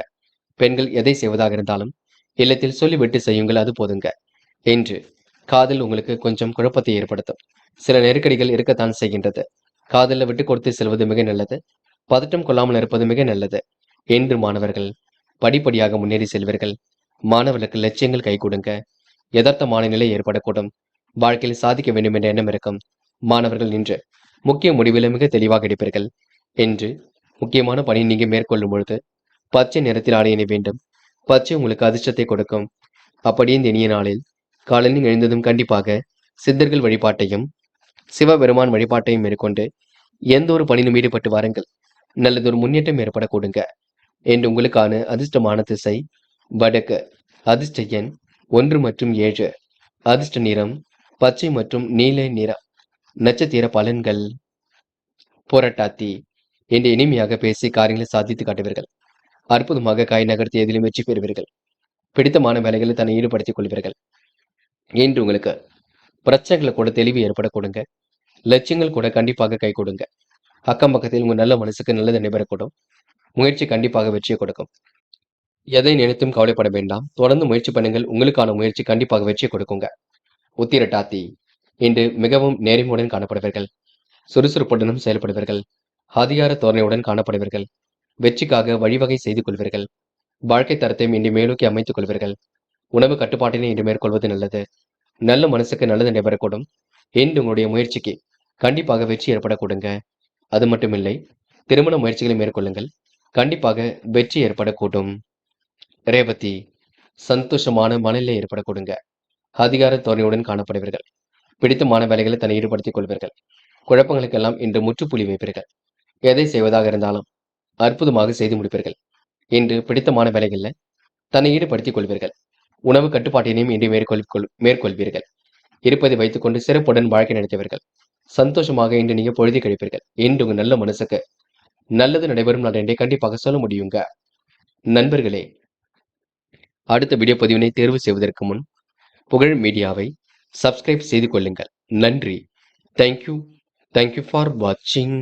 பெண்கள் எதை செய்வதாக இருந்தாலும் இல்லத்தில் சொல்லிவிட்டு செய்யுங்கள், அது போதுங்க. என்று காதல் உங்களுக்கு கொஞ்சம் குழப்பத்தை ஏற்படுத்தும். சில நெருக்கடிகள் இருக்கத்தான் செய்கின்றது. காதலில் விட்டு கொடுத்து செல்வது மிக நல்லது. பதட்டம் கொள்ளாமல் இருப்பது மிக நல்லது. என்று மாணவர்கள் படிப்படியாக முன்னேறி செல்வீர்கள். மாணவர்களுக்கு லட்சியங்கள் கை கொடுங்க. யதார்த்தமான நிலை ஏற்படக்கூடும். வாழ்க்கையில் சாதிக்க வேண்டும் என்ற எண்ணம் இருக்கும். மாணவர்கள் நின்று முக்கிய முடிவில் மிக தெளிவாக எடுப்பீர்கள். என்று முக்கியமான பணி நீங்க மேற்கொள்ளும் பொழுது பச்சை நிறத்தில் ஆடை அணிய வேண்டும். பச்சை உங்களுக்கு அதிர்ஷ்டத்தை கொடுக்கும். அப்படியே இந்த இனிய நாளில் காலையில் எழுந்ததும் கண்டிப்பாக சித்தர்கள் வழிபாட்டையும் சிவபெருமான் வழிபாட்டையும் மேற்கொண்டு எந்த ஒரு பணியிலும் ஈடுபட்டு வாருங்கள். நல்லதொரு முன்னேற்றம் ஏற்பட கொடுங்க. என்று உங்களுக்கான அதிர்ஷ்டமான திசை வடக்கு. அதிர்ஷ்ட எண் 1 மற்றும் 7. அதிர்ஷ்ட நிறம் பச்சை மற்றும் நீல நிறம். நட்சத்திர பலன்கள் போராட்டாத்தி. என்று இனிமையாக பேசி காரியங்களை சாதித்து காட்டுவீர்கள். அற்புதமாக காய் நகர்த்தி எதிலும் வெற்றி பெறுவீர்கள். பிடித்தமான வேலைகளை தன்னை ஈடுபடுத்திக் கொள்வீர்கள். என்று உங்களுக்கு பிரச்சனைகளை கூட தெளிவு ஏற்பட கொடுங்க. லட்சியங்கள் கூட கண்டிப்பாக கை கொடுங்க. அக்கம் பக்கத்தில் உங்க நல்ல மனசுக்கு நல்லது நடைபெறக்கூடும். முயற்சி கண்டிப்பாக வெற்றியை கொடுக்கும். எதை நினைத்தும் கவலைப்பட வேண்டாம். தொடர்ந்து முயற்சி பண்ணுங்கள். உங்களுக்கான முயற்சி கண்டிப்பாக வெற்றியை கொடுக்குங்க. உத்திரட்டாத்தி. இன்று மிகவும் நேர்மையுடன் காணப்படுவீர்கள். சுறுசுறுப்புடனும் செயல்படுவீர்கள். அதிகார தோரணையுடன் காணப்படுவீர்கள். வெற்றிக்காக வழிவகை செய்து கொள்வீர்கள். வாழ்க்கை தரத்தை இன்று மேலோக்கி அமைத்துக் கொள்வீர்கள். உணவு கட்டுப்பாட்டினை இன்று மேற்கொள்வது நல்லது. நல்ல மனசுக்கு நல்லது நடைபெறக்கூடும். இன்று உங்களுடைய முயற்சிக்கு கண்டிப்பாக வெற்றி ஏற்படக்கூடுங்க. அது மட்டுமில்லை, திருமண முயற்சிகளை மேற்கொள்ளுங்கள். கண்டிப்பாக வெற்றி ஏற்படக்கூடும். ரேவதி, சந்தோஷமான மனநிலை ஏற்படக்கூடுங்க. அதிகார தோரணையுடன் காணப்படுவீர்கள். பிடித்தமான வேலைகளை தன்னை ஈடுபடுத்திக் கொள்வீர்கள். குழப்பங்களுக்கெல்லாம் இன்று முற்றுப்புள்ளி வைப்பீர்கள். எதை செய்வதாக இருந்தாலும் அற்புதமாக செய்து முடிப்பீர்கள். இன்று பிடித்தமான வேலைகளில் தன்னை ஈடுபடுத்திக் கொள்வீர்கள். உணவு கட்டுப்பாட்டினையும் இன்று மேற்கொள்வீர்கள். இருப்பதை வைத்துக்கொண்டு சிறப்புடன் வாழ்க்கை நடத்துவீர்கள். சந்தோஷமாக இன்று நீங்க பொழுதி கழிப்பீர்கள். இன்று உங்க நல்ல மனசுக்கு நல்லது நடைபெறும் நாள் என்றே கண்டிப்பாக சொல்ல முடியுங்க. நண்பர்களே, அடுத்த வீடியோ பதிவினை தேர்வு செய்வதற்கு முன் புகழ் மீடியாவை சப்ஸ்கிரைப் செய்து கொள்ளுங்கள். நன்றி. தேங்க்யூ ஃபார் வாட்சிங்.